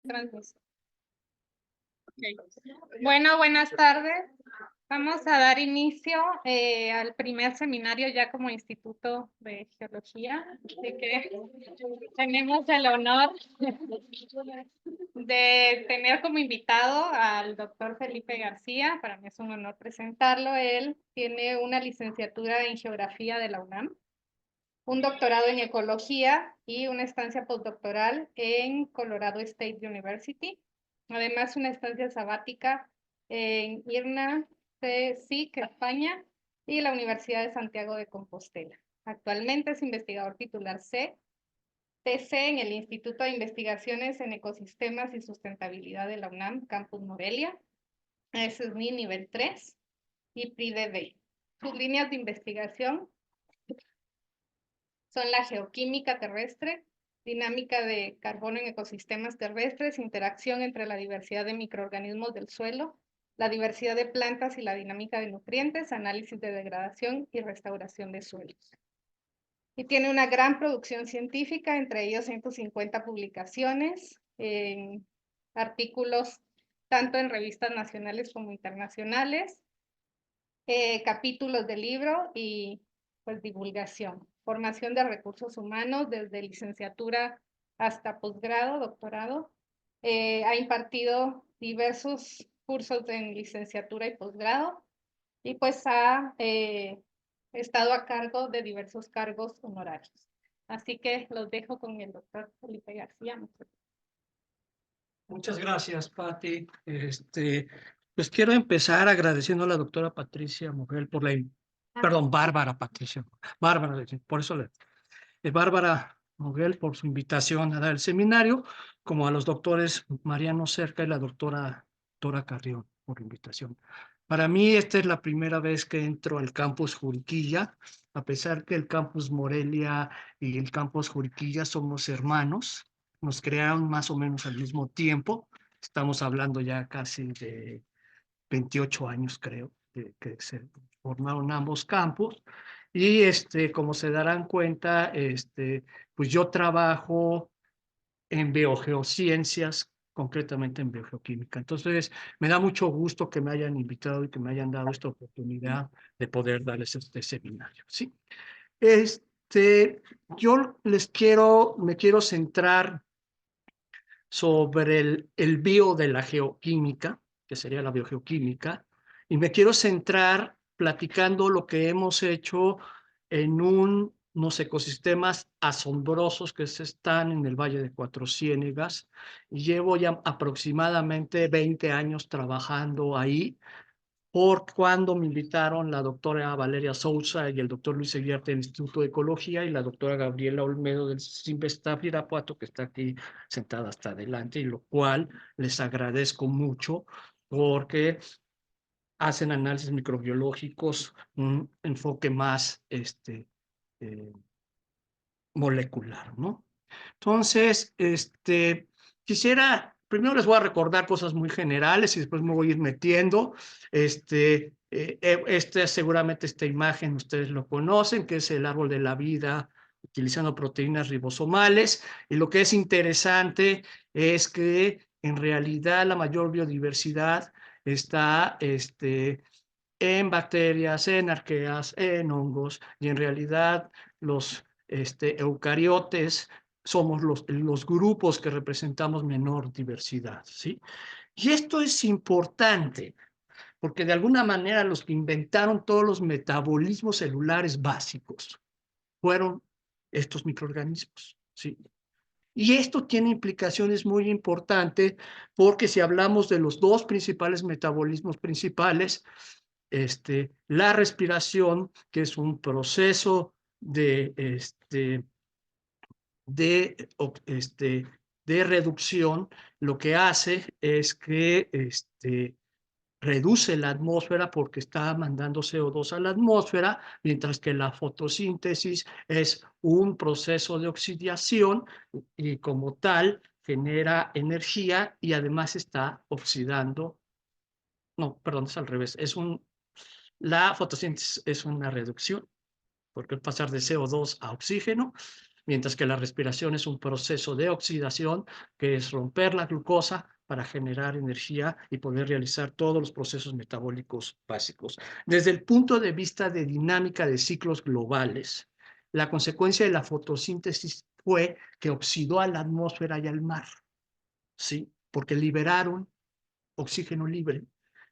Transmisión. Okay. Bueno, buenas tardes. Vamos a dar inicio al primer seminario ya como Instituto de Geología. Así que tenemos el honor de tener como invitado al doctor Felipe García. Para mí es un honor presentarlo. Él tiene una licenciatura en Geografía de la UNAM, un doctorado en Ecología y una estancia postdoctoral en Colorado State University. Además, una estancia sabática en IRNA, CSIC, España, y la Universidad de Santiago de Compostela. Actualmente es investigador titular TC en el Instituto de Investigaciones en Ecosistemas y Sustentabilidad de la UNAM, Campus Morelia. Es SNI nivel 3 y PRI-DD. Sus líneas de investigación son la geoquímica terrestre, dinámica de carbono en ecosistemas terrestres, interacción entre la diversidad de microorganismos del suelo, la diversidad de plantas y la dinámica de nutrientes, análisis de degradación y restauración de suelos. Y tiene una gran producción científica, entre ellos 150 publicaciones, en artículos tanto en revistas nacionales como internacionales, capítulos de libro y pues divulgación. Formación de recursos humanos desde licenciatura hasta posgrado, doctorado. Ha impartido diversos cursos en licenciatura y posgrado y pues ha estado a cargo de diversos cargos honorarios. Así que los dejo con el doctor Felipe García. Muchas gracias, Pati. Pues quiero empezar agradeciendo a la doctora Patricia Mogel por Bárbara Patricia. Bárbara, por eso Bárbara Mogel por su invitación a dar el seminario, como a los doctores Mariano Cerca y la doctora Carrión por invitación. Para mí esta es la primera vez que entro al campus Juriquilla, a pesar que el campus Morelia y el campus Juriquilla somos hermanos. Nos crearon más o menos al mismo tiempo. Estamos hablando ya casi de 28 años, creo, que se formaron ambos campus. Y como se darán cuenta, pues yo trabajo en biogeociencias, concretamente en biogeoquímica. Entonces, me da mucho gusto que me hayan invitado y que me hayan dado esta oportunidad de poder darles este seminario, ¿sí? Yo me quiero centrar sobre el bio de la geoquímica, que sería la biogeoquímica, y me quiero centrar platicando lo que hemos hecho en unos ecosistemas asombrosos que están en el Valle de Cuatro Ciénegas. Llevo ya aproximadamente 20 años trabajando ahí, por cuando me invitaron la doctora Valeria Sousa y el doctor Luis Eguiarte del Instituto de Ecología y la doctora Gabriela Olmedo del CIMBESTAF Irapuato, que está aquí sentada hasta adelante, y lo cual les agradezco mucho porque hacen análisis microbiológicos, un enfoque más molecular, ¿no? Entonces, primero les voy a recordar cosas muy generales y después me voy a ir metiendo. Seguramente esta imagen ustedes lo conocen, que es el árbol de la vida utilizando proteínas ribosomales. Y lo que es interesante es que en realidad la mayor biodiversidad está en bacterias, en arqueas, en hongos, y en realidad los eucariotes somos los grupos que representamos menor diversidad, ¿sí? Y esto es importante porque de alguna manera los que inventaron todos los metabolismos celulares básicos fueron estos microorganismos, ¿sí? Y esto tiene implicaciones muy importantes porque si hablamos de los dos principales metabolismos principales, la respiración, que es un proceso de, de reducción, lo que hace es que reduce la atmósfera porque está mandando CO2 a la atmósfera, mientras que la fotosíntesis es un proceso de oxidación y como tal genera energía y además está oxidando. No, perdón, es al revés. La fotosíntesis es una reducción, porque al pasar de CO2 a oxígeno, mientras que la respiración es un proceso de oxidación, que es romper la glucosa para generar energía y poder realizar todos los procesos metabólicos básicos. Desde el punto de vista de dinámica de ciclos globales, la consecuencia de la fotosíntesis fue que oxidó a la atmósfera y al mar, ¿sí? Porque liberaron oxígeno libre,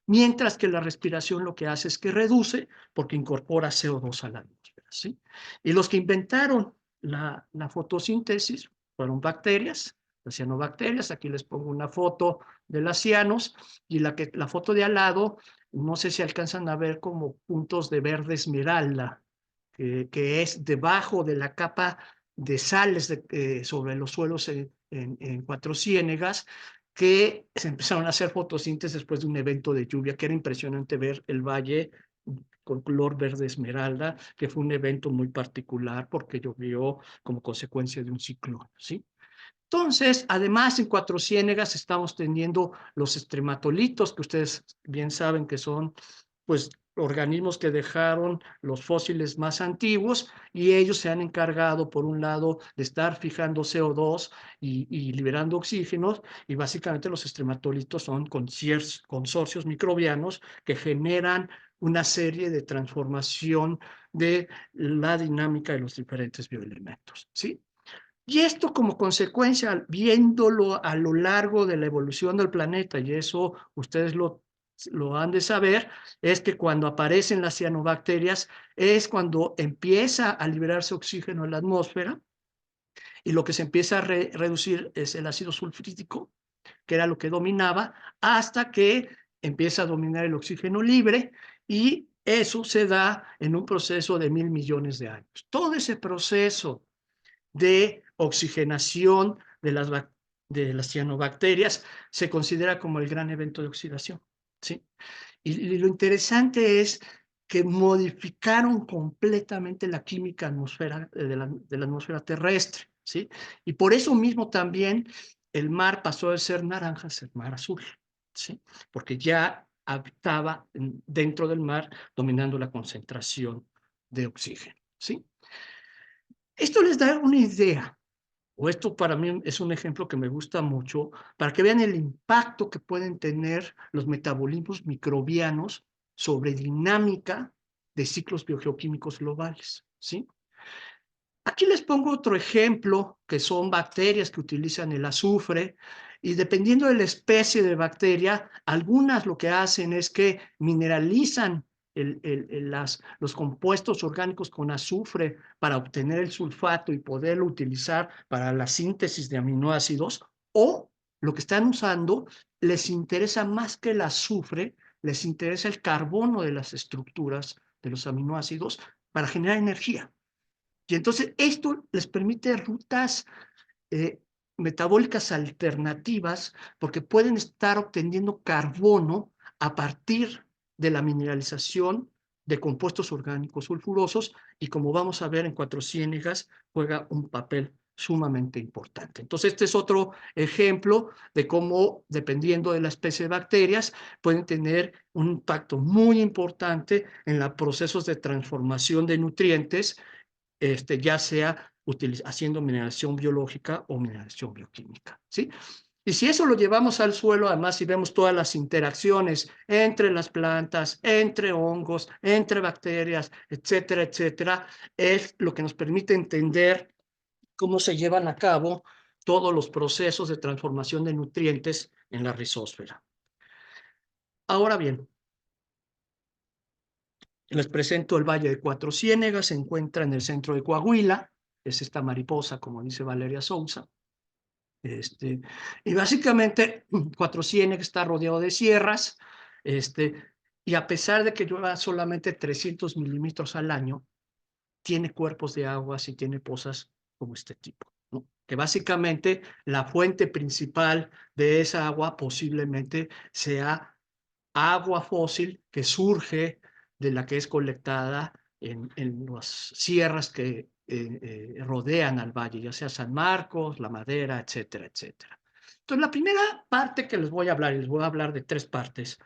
mientras que la respiración lo que hace es que reduce porque incorpora CO2 a la atmósfera, ¿sí? Y los que inventaron la fotosíntesis fueron bacterias, las cianobacterias. Aquí les pongo una foto de las cianos, y la foto de al lado, no sé si alcanzan a ver como puntos de verde esmeralda, que es debajo de la capa de sales sobre los suelos en Cuatro Ciénegas, que se empezaron a hacer fotosíntesis después de un evento de lluvia, que era impresionante ver el valle con color verde esmeralda, que fue un evento muy particular porque llovió como consecuencia de un ciclón, ¿sí? Entonces, además, en Cuatro Ciénegas estamos teniendo los estrematolitos, que ustedes bien saben que son, pues, organismos que dejaron los fósiles más antiguos, y ellos se han encargado, por un lado, de estar fijando CO2 y liberando oxígenos, y básicamente los estrematolitos son consorcios microbianos que generan una serie de transformación de la dinámica de los diferentes bioelementos, ¿sí? Y esto como consecuencia, viéndolo a lo largo de la evolución del planeta, y eso ustedes lo han de saber, es que cuando aparecen las cianobacterias es cuando empieza a liberarse oxígeno en la atmósfera, y lo que se empieza a reducir es el ácido sulfúrico, que era lo que dominaba, hasta que empieza a dominar el oxígeno libre, y eso se da en un proceso de 1.000 millones de años. Todo ese proceso de oxigenación de las cianobacterias se considera como el gran evento de oxidación, ¿sí? Y lo interesante es que modificaron completamente la química de la atmósfera terrestre, ¿sí? Y por eso mismo también el mar pasó de ser naranja a ser mar azul, ¿sí? Porque ya habitaba dentro del mar, dominando la concentración de oxígeno, ¿sí? Esto les da una idea, o esto para mí es un ejemplo que me gusta mucho, para que vean el impacto que pueden tener los metabolismos microbianos sobre dinámica de ciclos biogeoquímicos globales, ¿sí? Aquí les pongo otro ejemplo, que son bacterias que utilizan el azufre, y dependiendo de la especie de bacteria, algunas lo que hacen es que mineralizan los compuestos orgánicos con azufre para obtener el sulfato y poderlo utilizar para la síntesis de aminoácidos, o lo que están usando, les interesa más que el azufre, les interesa el carbono de las estructuras de los aminoácidos para generar energía. Y entonces esto les permite rutas eh, metabólicas alternativas, porque pueden estar obteniendo carbono a partir de la mineralización de compuestos orgánicos sulfurosos, y como vamos a ver en Cuatro Ciénegas, juega un papel sumamente importante. Entonces, este es otro ejemplo de cómo, dependiendo de la especie de bacterias, pueden tener un impacto muy importante en los procesos de transformación de nutrientes, ya sea haciendo mineralización biológica o mineralización bioquímica, ¿sí? Y si eso lo llevamos al suelo, además, si vemos todas las interacciones entre las plantas, entre hongos, entre bacterias, etcétera, etcétera, es lo que nos permite entender cómo se llevan a cabo todos los procesos de transformación de nutrientes en la rizósfera. Ahora bien, les presento el Valle de Cuatro Ciénegas. Se encuentra en el centro de Coahuila. Es esta mariposa, como dice Valeria Sousa. Y básicamente, Cuatro Ciénegas está rodeado de sierras, y a pesar de que llueva solamente 300 milímetros al año, tiene cuerpos de aguas y tiene pozas como este tipo, ¿no? Que básicamente la fuente principal de esa agua posiblemente sea agua fósil que surge de la que es colectada en las sierras que rodean al valle, ya sea San Marcos, La Madera, etcétera, etcétera. Entonces, la primera parte que les voy a hablar, y les voy a hablar de tres partes,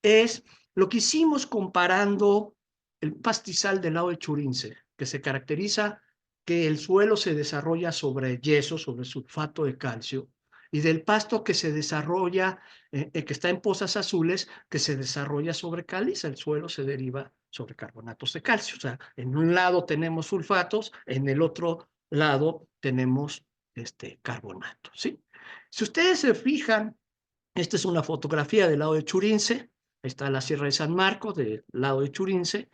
es lo que hicimos comparando el pastizal del lago de Churince, que se caracteriza que el suelo se desarrolla sobre yeso, sobre sulfato de calcio, y del pasto que se desarrolla, que está en pozas azules, que se desarrolla sobre caliza. El suelo se deriva sobre carbonatos de calcio. O sea, en un lado tenemos sulfatos, en el otro lado tenemos carbonato, ¿sí? Si ustedes se fijan, esta es una fotografía del lado de Churince, está la Sierra de San Marcos del lado de Churince,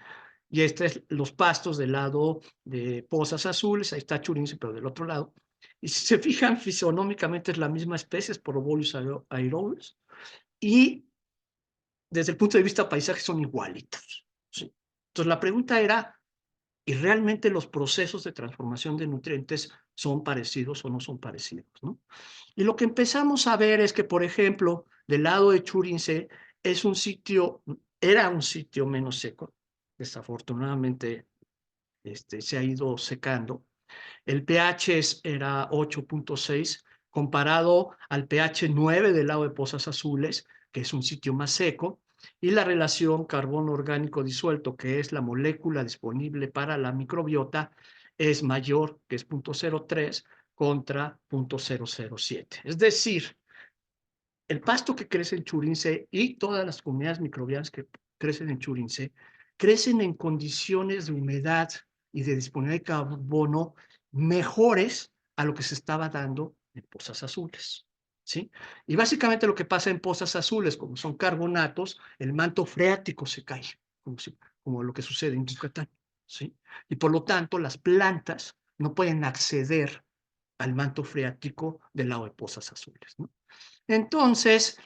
y este es los pastos del lado de Pozas Azules, ahí está Churince, pero del otro lado. Y si se fijan, fisonómicamente es la misma especie, es Porobolus aerobolus, y desde el punto de vista paisaje son igualitos, ¿sí? Entonces la pregunta era, ¿y realmente los procesos de transformación de nutrientes son parecidos o no son parecidos, ¿no? Y lo que empezamos a ver es que, por ejemplo, del lado de Churince era un sitio menos seco. Desafortunadamente, se ha ido secando. El pH era 8.6 comparado al pH 9 del lado de Pozas Azules, que es un sitio más seco, y la relación carbono orgánico disuelto, que es la molécula disponible para la microbiota, es mayor, que es 0.03 contra 0.007. Es decir, el pasto que crece en Churince y todas las comunidades microbianas que crecen en Churince crecen en condiciones de humedad y de disponibilidad de carbono mejores a lo que se estaba dando en Pozas Azules, ¿sí? Y básicamente lo que pasa en Pozas Azules, como son carbonatos, el manto freático se cae, como lo que sucede en Yucatán, ¿sí? Y por lo tanto, las plantas no pueden acceder al manto freático del lado de Pozas Azules, ¿no? Entonces,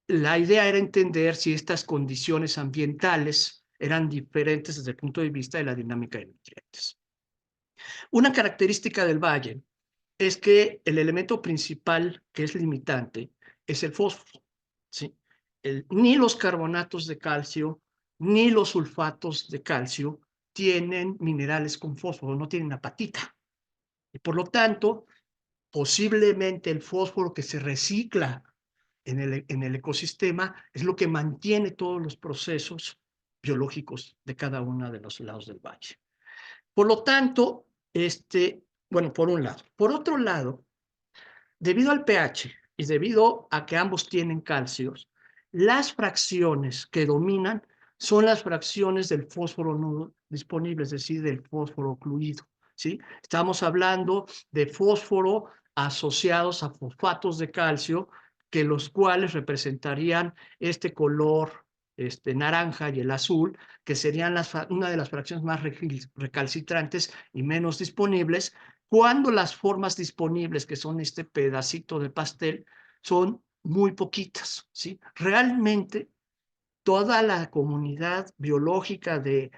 la idea era entender si estas condiciones ambientales eran diferentes desde el punto de vista de la dinámica de nutrientes. Una característica del valle es que el elemento principal que es limitante es el fósforo, ¿sí? Ni los carbonatos de calcio ni los sulfatos de calcio tienen minerales con fósforo, no tienen apatita. Y por lo tanto, posiblemente el fósforo que se recicla en el ecosistema es lo que mantiene todos los procesos biológicos de cada uno de los lados del valle. Por lo tanto, bueno, por un lado. Por otro lado, debido al pH y debido a que ambos tienen calcios, las fracciones que dominan son las fracciones del fósforo no disponible, es decir, del fósforo ocluido, ¿sí? Estamos hablando de fósforo asociados a fosfatos de calcio, que los cuales representarían este color naranja y el azul, que serían una de las fracciones más recalcitrantes y menos disponibles, cuando las formas disponibles, que son este pedacito de pastel, son muy poquitas, ¿sí? Realmente toda la comunidad biológica de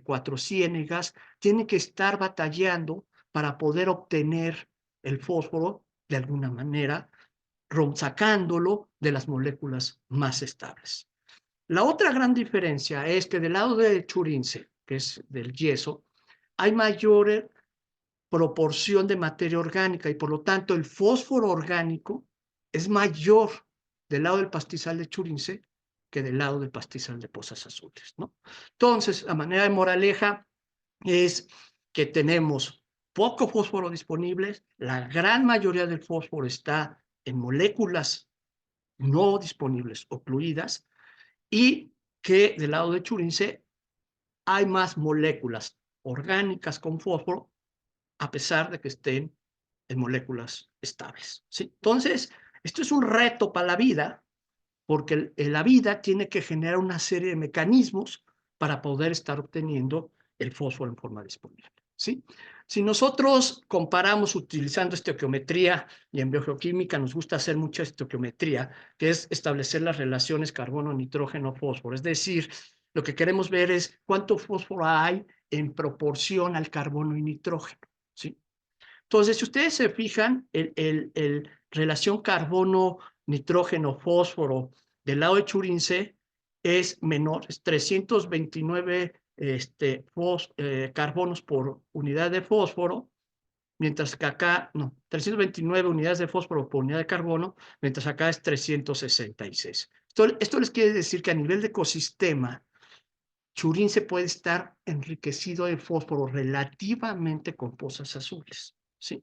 Cuatro Ciénegas tiene que estar batallando para poder obtener el fósforo de alguna manera, sacándolo de las moléculas más estables. La otra gran diferencia es que del lado de Churince, que es del yeso, hay mayor proporción de materia orgánica y por lo tanto el fósforo orgánico es mayor del lado del pastizal de Churince que del lado del pastizal de Pozas Azules, ¿no? Entonces, a manera de moraleja es que tenemos poco fósforo disponible, la gran mayoría del fósforo está en moléculas no disponibles, ocluidas, y que del lado de Churince hay más moléculas orgánicas con fósforo a pesar de que estén en moléculas estables, ¿sí? Entonces, esto es un reto para la vida, porque la vida tiene que generar una serie de mecanismos para poder estar obteniendo el fósforo en forma disponible, ¿sí? Si nosotros comparamos utilizando estequiometría, y en biogeoquímica nos gusta hacer mucha estequiometría, que es establecer las relaciones carbono, nitrógeno, fósforo, es decir, lo que queremos ver es cuánto fósforo hay en proporción al carbono y nitrógeno, ¿sí? Entonces, si ustedes se fijan, el relación carbono, nitrógeno, fósforo del lado de Churince es menor, es 329 carbonos por unidad de fósforo, mientras que acá, no, 329 unidades de fósforo por unidad de carbono, mientras acá es 366. Esto les quiere decir que a nivel de ecosistema, Churince puede estar enriquecido de fósforo relativamente con pozas azules, ¿sí?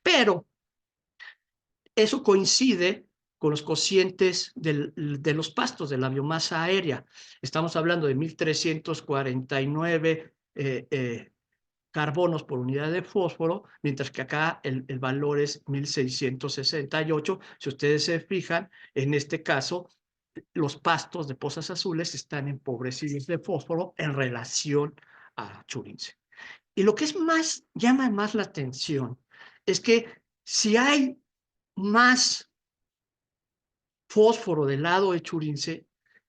Pero eso coincide con los cocientes de los pastos, de la biomasa aérea. Estamos hablando de 1349 carbonos por unidad de fósforo, mientras que acá el valor es 1668. Si ustedes se fijan, en este caso, los pastos de pozas azules están empobrecidos de fósforo en relación a Churince. Y lo que llama más la atención es que si hay más fósforo del lado de Churince,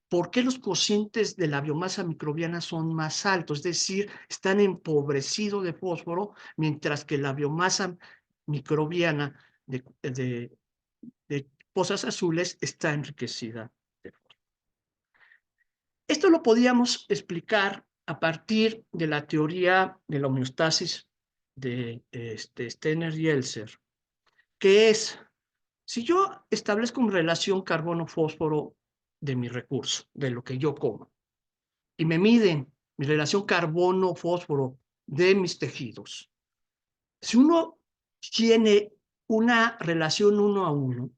¿por qué los cocientes de la biomasa microbiana son más altos? Es decir, están empobrecidos de fósforo, mientras que la biomasa microbiana de pozas azules está enriquecida de fósforo. Esto lo podíamos explicar a partir de la teoría de la homeostasis de Steiner y Elser, que es, si yo establezco una relación carbono-fósforo de mi recurso, de lo que yo como, y me miden mi relación carbono-fósforo de mis tejidos, si uno tiene una relación 1 a 1,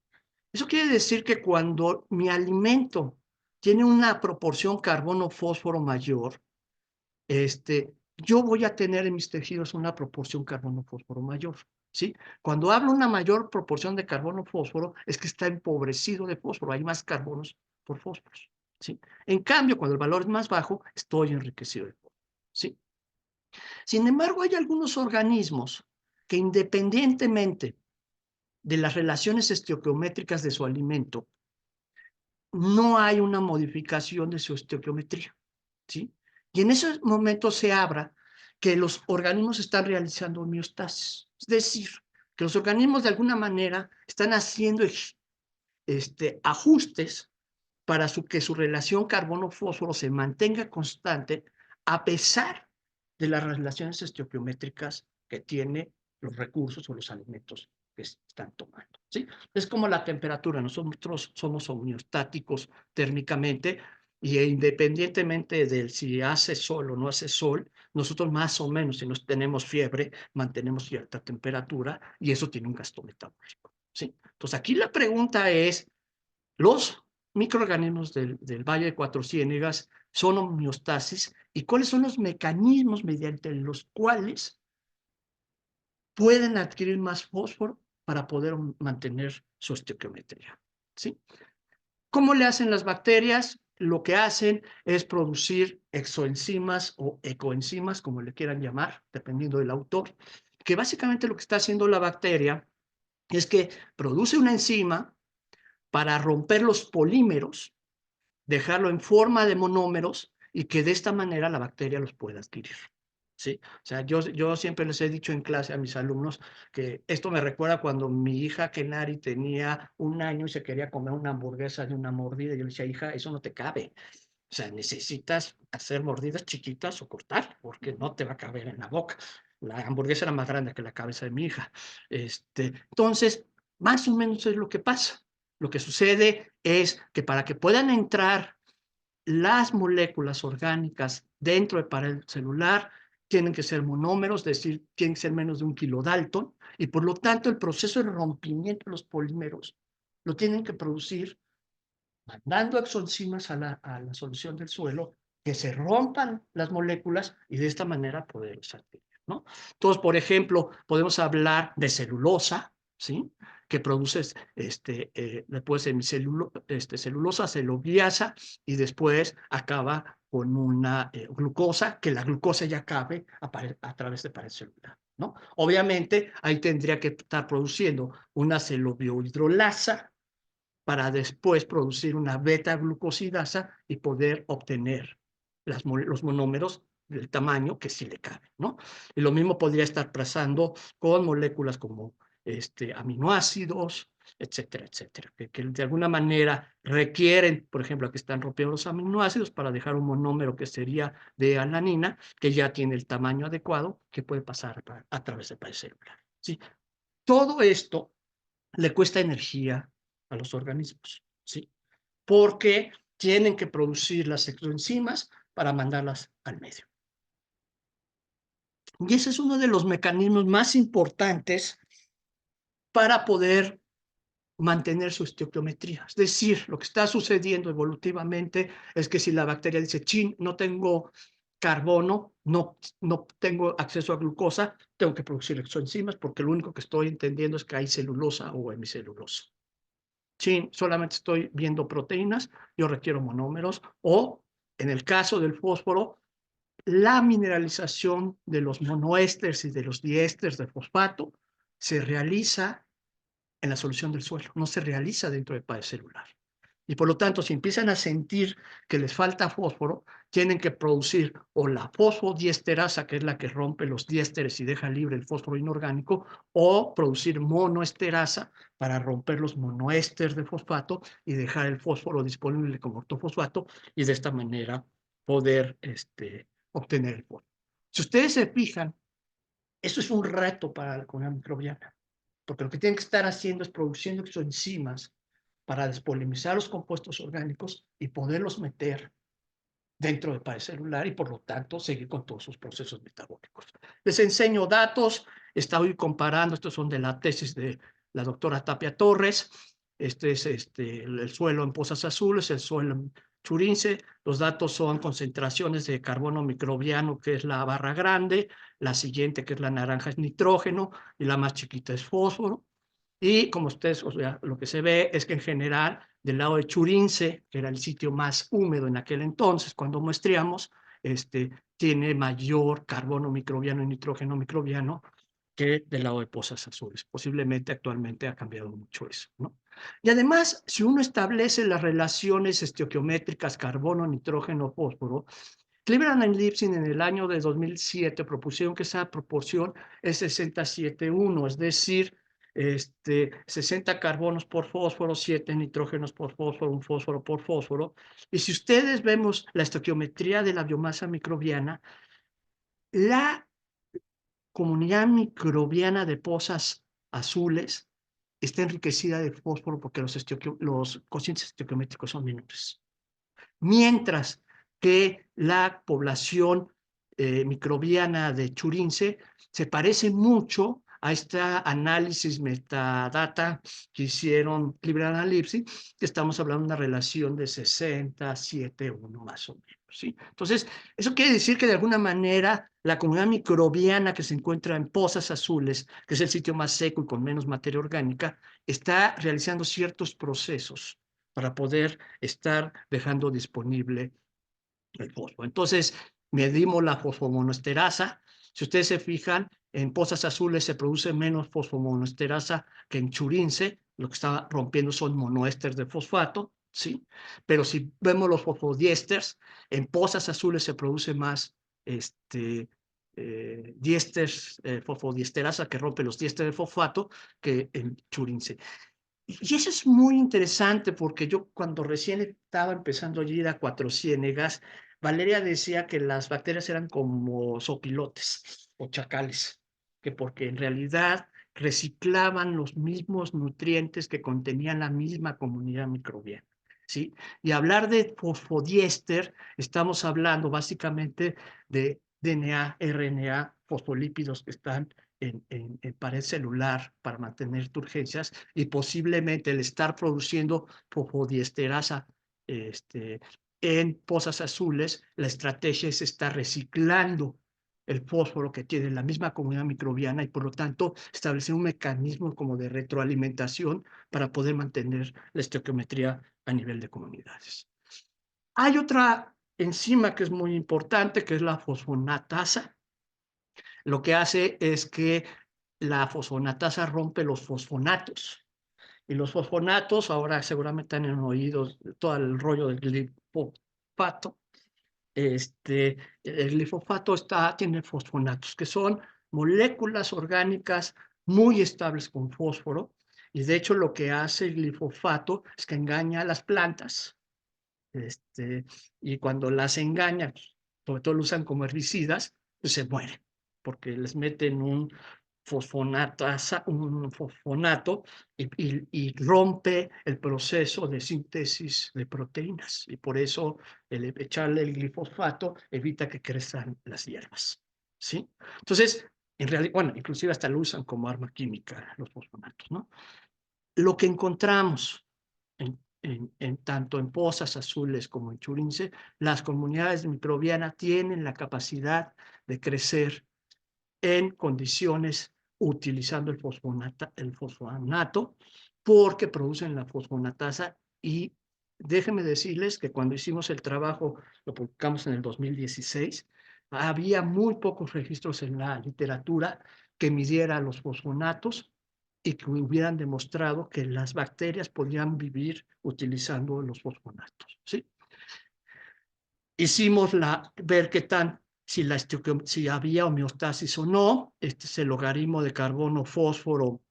eso quiere decir que cuando mi alimento tiene una proporción carbono-fósforo mayor, yo voy a tener en mis tejidos una proporción carbono-fósforo mayor, ¿sí? Cuando hablo una mayor proporción de carbono-fósforo, es que está empobrecido de fósforo, hay más carbonos por fósforos, ¿sí? En cambio, cuando el valor es más bajo, estoy enriquecido de fósforo, ¿sí? Sin embargo, hay algunos organismos que independientemente de las relaciones estequiométricas de su alimento, no hay una modificación de su estequiometría, ¿sí? Y en esos momentos se habla que los organismos están realizando homeostasis, es decir, que los organismos de alguna manera están haciendo ajustes para que su relación carbono-fósforo se mantenga constante a pesar de las relaciones estequiométricas que tiene los recursos o los alimentos que están tomando, ¿sí? Es como la temperatura, nosotros somos homeostáticos térmicamente y independientemente de si hace sol o no hace sol, nosotros más o menos, si no tenemos fiebre, mantenemos cierta temperatura y eso tiene un gasto metabólico, ¿sí? Entonces aquí la pregunta es, los microorganismos del Valle de Cuatro Ciénegas son homeostasis y cuáles son los mecanismos mediante los cuales pueden adquirir más fósforo para poder mantener su estequiometría, ¿sí? ¿Cómo le hacen las bacterias? Lo que hacen es producir exoenzimas o ecoenzimas, como le quieran llamar, dependiendo del autor, que básicamente lo que está haciendo la bacteria es que produce una enzima para romper los polímeros, dejarlo en forma de monómeros y que de esta manera la bacteria los pueda adquirir, ¿sí? O sea, yo siempre les he dicho en clase a mis alumnos que esto me recuerda cuando mi hija Kenari tenía 1 año y se quería comer una hamburguesa de una mordida. Y yo le decía, hija, eso no te cabe. O sea, necesitas hacer mordidas chiquitas o cortar, porque no te va a caber en la boca. La hamburguesa era más grande que la cabeza de mi hija. Entonces, más o menos es lo que pasa. Lo que sucede es que para que puedan entrar las moléculas orgánicas dentro del pared celular, tienen que ser monómeros, es decir, tienen que ser menos de 1 kilodalton, y por lo tanto el proceso de rompimiento de los polímeros lo tienen que producir mandando exoenzimas a la solución del suelo, que se rompan las moléculas y de esta manera poderlos adquirir, ¿no? Entonces, por ejemplo, podemos hablar de celulosa, ¿sí? Que produce después celulosa, celuliasa, y después acaba con una glucosa, que la glucosa ya cabe a través de pared celular, ¿no? Obviamente, ahí tendría que estar produciendo una celobiohidrolasa para después producir una beta-glucosidasa y poder obtener los monómeros del tamaño que sí le cabe, ¿no? Y lo mismo podría estar pasando con moléculas como aminoácidos, etcétera, etcétera, que de alguna manera requieren, por ejemplo, aquí están rompiendo los aminoácidos para dejar un monómero que sería de alanina, que ya tiene el tamaño adecuado, que puede pasar a través de pared celular, ¿sí? Todo esto le cuesta energía a los organismos, ¿sí? Porque tienen que producir las exoenzimas para mandarlas al medio. Y ese es uno de los mecanismos más importantes para poder mantener su estequiometría. Es decir, lo que está sucediendo evolutivamente es que si la bacteria dice, chin, no tengo carbono, no tengo acceso a glucosa, tengo que producir exoenzimas porque lo único que estoy entendiendo es que hay celulosa o hemicelulosa. Chin, solamente estoy viendo proteínas, yo requiero monómeros, o en el caso del fósforo, la mineralización de los monoésteres y de los diésteres de fosfato se realiza en la solución del suelo, no se realiza dentro del padre celular. Y por lo tanto, si empiezan a sentir que les falta fósforo, tienen que producir o la fosfodiesterasa, que es la que rompe los diésteres y deja libre el fósforo inorgánico, o producir monoesterasa para romper los monoésteres de fosfato y dejar el fósforo disponible como ortofosfato y de esta manera poder obtener el fósforo. Si ustedes se fijan, eso es un reto para la comunidad microbiana, porque lo que tienen que estar haciendo es produciendo exoenzimas para despolimizar los compuestos orgánicos y poderlos meter dentro del padre celular y por lo tanto seguir con todos sus procesos metabólicos. Les enseño datos, estoy comparando, estos son de la tesis de la doctora Tapia Torres, este es el suelo en Pozas Azules, el suelo en Churince, los datos son concentraciones de carbono microbiano, que es la barra grande, la siguiente, que es la naranja, es nitrógeno, y la más chiquita es fósforo. Y como ustedes, o sea, lo que se ve es que en general, del lado de Churince, que era el sitio más húmedo en aquel entonces, cuando muestreamos, tiene mayor carbono microbiano y nitrógeno microbiano que del lado de Pozas Azules. Posiblemente actualmente ha cambiado mucho eso, ¿no? Y además, si uno establece las relaciones estequiométricas carbono, nitrógeno, fósforo, Cleveland y Lipson en el año de 2007 propusieron que esa proporción es 67:1, es decir, 60 carbonos por fósforo, 7 nitrógenos por fósforo, un fósforo por fósforo. Y si ustedes vemos la estequiometría de la biomasa microbiana, la comunidad microbiana de Pozas Azules está enriquecida de fósforo porque los cocientes estequiométricos son menores. Mientras que la población microbiana de Churince se parece mucho a este análisis metadata que hicieron Cleveland y Lipson, que estamos hablando de una relación de 60-7:1 más o menos, ¿sí? Entonces, eso quiere decir que de alguna manera la comunidad microbiana que se encuentra en Pozas Azules, que es el sitio más seco y con menos materia orgánica, está realizando ciertos procesos para poder estar dejando disponible el fósforo. Entonces, medimos la fosfomonoesterasa. Si ustedes se fijan, en Pozas Azules se produce menos fosfomonoesterasa que en Churince. Lo que está rompiendo son monoésteres de fosfato, ¿sí? Pero si vemos los fosfodiésteres, en Pozas Azules se produce más fosfodiesterasa que rompe los diésteres de fosfato que en Churince. Y eso es muy interesante porque yo cuando recién estaba empezando a ir a Cuatro Ciénegas, Valeria decía que las bacterias eran como sopilotes o chacales, que porque en realidad reciclaban los mismos nutrientes que contenían la misma comunidad microbiana, ¿sí? Y hablar de fosfodiéster, estamos hablando básicamente de DNA, RNA, fosfolípidos que están en pared celular para mantener turgencias y posiblemente el estar produciendo fosfodiesterasa en Pozas Azules, la estrategia es estar reciclando el fósforo que tiene la misma comunidad microbiana y por lo tanto establecer un mecanismo como de retroalimentación para poder mantener la estequiometría a nivel de comunidades. Hay otra enzima que es muy importante, que es la fosfonatasa. Lo que hace es que la fosfonatasa rompe los fosfonatos. Y los fosfonatos, ahora seguramente han oído todo el rollo del glifosato. El glifosato tiene fosfonatos, que son moléculas orgánicas muy estables con fósforo. Y de hecho lo que hace el glifosato es que engaña a las plantas. Y cuando las engañan, sobre todo lo usan como herbicidas, pues se mueren, porque les meten un fosfonatasa, un fosfonato y rompe el proceso de síntesis de proteínas. Y por eso echarle el glifosfato evita que crezcan las hierbas. ¿Sí? Entonces, en realidad, bueno, inclusive hasta lo usan como arma química los fosfonatos, ¿no? Lo que encontramos tanto en pozas azules como en Churince, las comunidades microbianas tienen la capacidad de crecer en condiciones utilizando el fosfonato porque producen la fosfonatasa y déjenme decirles que cuando hicimos el trabajo, lo publicamos en el 2016, había muy pocos registros en la literatura que midiera los fosfonatos y que hubieran demostrado que las bacterias podían vivir utilizando los fosfonatos, ¿sí? Hicimos ver qué tan, si había homeostasis o no, este es el logaritmo de carbono-fósforo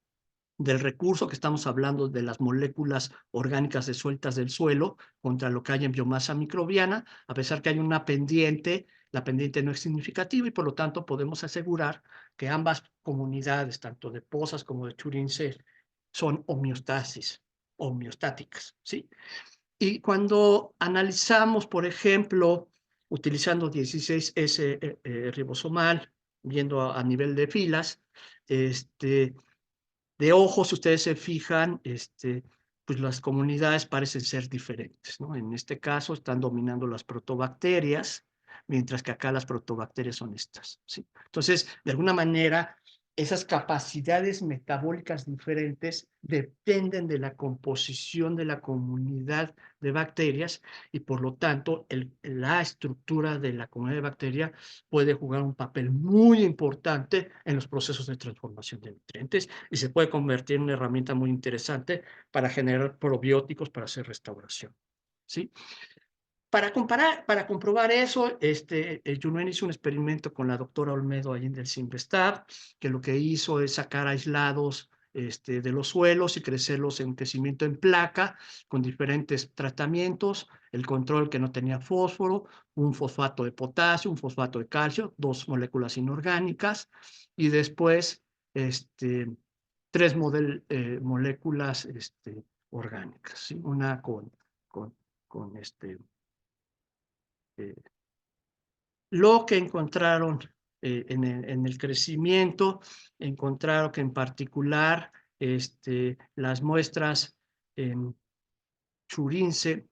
del recurso, que estamos hablando de las moléculas orgánicas sueltas del suelo contra lo que hay en biomasa microbiana, a pesar que hay una pendiente, la pendiente no es significativa y por lo tanto podemos asegurar que ambas comunidades, tanto de pozas como de Churince, son homeostáticas, ¿sí? Y cuando analizamos, por ejemplo, utilizando 16S ribosomal, viendo a nivel de filas, de ojos, ustedes se fijan, pues las comunidades parecen ser diferentes, ¿no? En este caso están dominando las protobacterias, mientras que acá las protobacterias son estas, ¿sí? Entonces, de alguna manera, esas capacidades metabólicas diferentes dependen de la composición de la comunidad de bacterias y por lo tanto la estructura de la comunidad de bacterias puede jugar un papel muy importante en los procesos de transformación de nutrientes y se puede convertir en una herramienta muy interesante para generar probióticos para hacer restauración, ¿sí? Para comprobar eso, Junuen hizo un experimento con la doctora Olmedo ahí en el Simvestab, que lo que hizo es sacar aislados de los suelos y crecerlos en crecimiento en placa con diferentes tratamientos, el control que no tenía fósforo, un fosfato de potasio, un fosfato de calcio, dos moléculas inorgánicas, y después tres moléculas orgánicas, ¿sí? Una con eh, lo que encontraron en el crecimiento, encontraron que en particular las muestras en Churince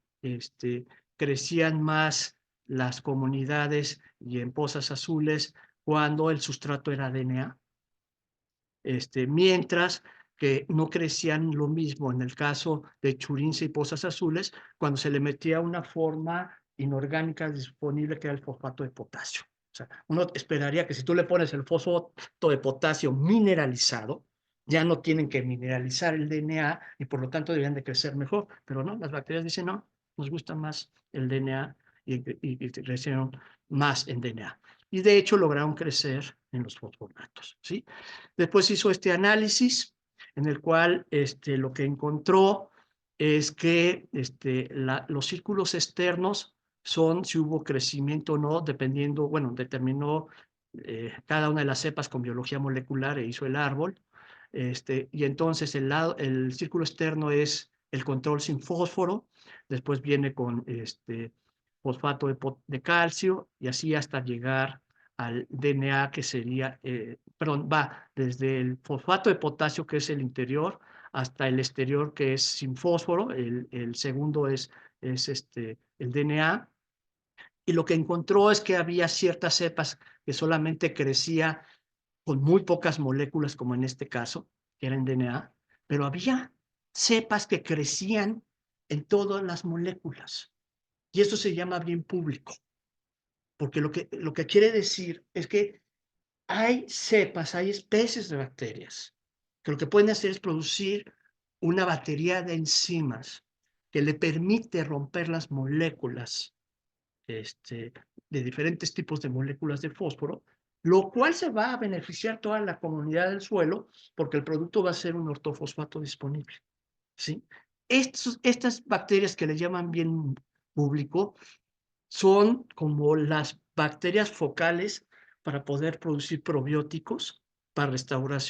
crecían más las comunidades y en pozas azules cuando el sustrato era DNA, mientras que no crecían lo mismo en el caso de Churince y pozas azules cuando se le metía una forma inorgánica disponible que era el fosfato de potasio. O sea, uno esperaría que si tú le pones el fosfato de potasio mineralizado, ya no tienen que mineralizar el DNA y por lo tanto deberían de crecer mejor, pero no, las bacterias dicen no, nos gusta más el DNA y crecieron más en DNA. Y de hecho lograron crecer en los fosfonatos, ¿sí? Después hizo este análisis en el cual lo que encontró es que los círculos externos son si hubo crecimiento o no, dependiendo, bueno, determinó cada una de las cepas con biología molecular e hizo el árbol. Y entonces el círculo externo es el control sin fósforo, después viene con fosfato de calcio y así hasta llegar al DNA que sería, perdón, va desde el fosfato de potasio que es el interior hasta el exterior que es sin fósforo, el segundo es el DNA, y lo que encontró es que había ciertas cepas que solamente crecía con muy pocas moléculas, como en este caso, que eran DNA, pero había cepas que crecían en todas las moléculas. Y eso se llama bien público, porque lo que quiere decir es que hay cepas, hay especies de bacterias que lo que pueden hacer es producir una batería de enzimas que le permite romper las moléculas de diferentes tipos de moléculas de fósforo, lo cual se va a beneficiar toda la comunidad del suelo porque el producto va a ser un ortofosfato disponible, ¿sí? Estas bacterias que le llaman bien público son como las bacterias focales para poder producir probióticos para restaurar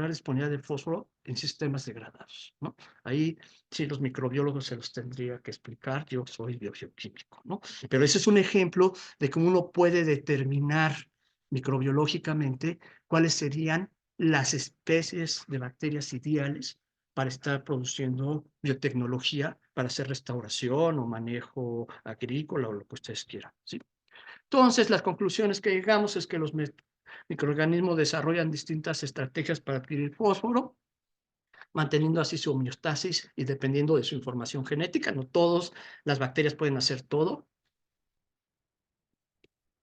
la disponibilidad del fósforo en sistemas degradados, ¿no? Ahí sí los microbiólogos se los tendría que explicar, yo soy biogeoquímico, ¿no? Pero ese es un ejemplo de cómo uno puede determinar microbiológicamente cuáles serían las especies de bacterias ideales para estar produciendo biotecnología para hacer restauración o manejo agrícola o lo que ustedes quieran, ¿sí? Entonces, las conclusiones que llegamos es que los microorganismos desarrollan distintas estrategias para adquirir fósforo, manteniendo así su homeostasis y dependiendo de su información genética. No todas las bacterias pueden hacer todo.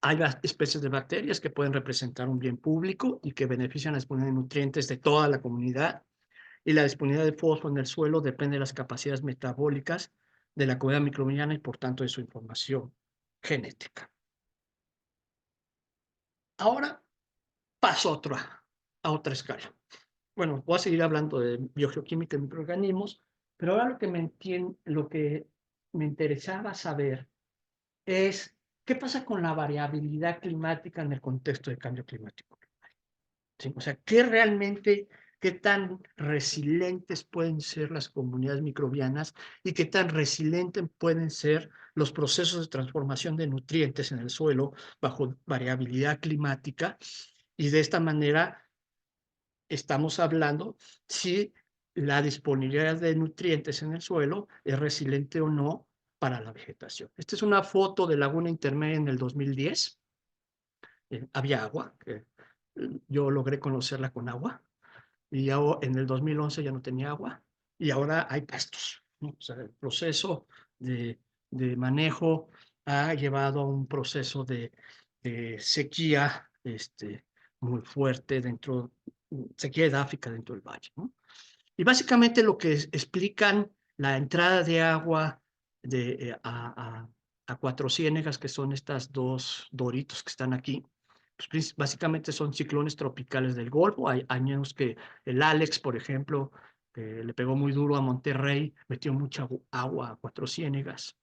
Hay especies de bacterias que pueden representar un bien público y que benefician la disponibilidad de nutrientes de toda la comunidad. Y la disponibilidad de fósforo en el suelo depende de las capacidades metabólicas de la comunidad microbiana y, por tanto, de su información genética. Ahora paso a otra escala. Bueno, voy a seguir hablando de biogeoquímica y microorganismos, pero ahora lo que me interesaba saber es qué pasa con la variabilidad climática en el contexto de cambio climático. ¿Sí? O sea, qué tan resilientes pueden ser las comunidades microbianas y qué tan resilientes pueden ser los procesos de transformación de nutrientes en el suelo bajo variabilidad climática. Y de esta manera estamos hablando si la disponibilidad de nutrientes en el suelo es resiliente o no para la vegetación. Esta es una foto de Laguna Intermedia en el 2010. Había agua, yo logré conocerla con agua, y ya en el 2011 ya no tenía agua, y ahora hay pastos, ¿no? O sea, el proceso de manejo ha llevado a un proceso de sequía muy fuerte sequía edáfica dentro del valle, ¿no? Y básicamente lo que explican la entrada de agua a Cuatro Ciénegas, que son estas dos doritos que están aquí, pues básicamente son ciclones tropicales del Golfo. Hay años que el Alex, por ejemplo, le pegó muy duro a Monterrey, metió mucha agua a Cuatro Ciénegas.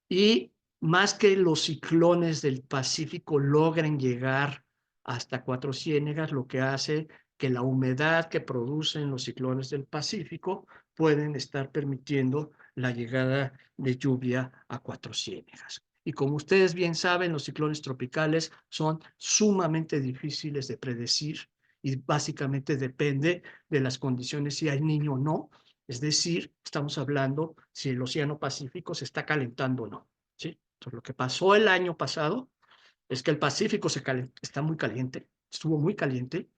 Y más que los ciclones del Pacífico logren llegar hasta Cuatro Ciénegas, lo que hace que la humedad que producen los ciclones del Pacífico pueden estar permitiendo la llegada de lluvia a Cuatro Ciénegas. Y como ustedes bien saben, los ciclones tropicales son sumamente difíciles de predecir y básicamente depende de las condiciones, si hay niño o no. Es decir, estamos hablando si el Océano Pacífico se está calentando o no, ¿sí? Entonces, lo que pasó el año pasado es que el Pacífico está muy caliente, estuvo muy caliente,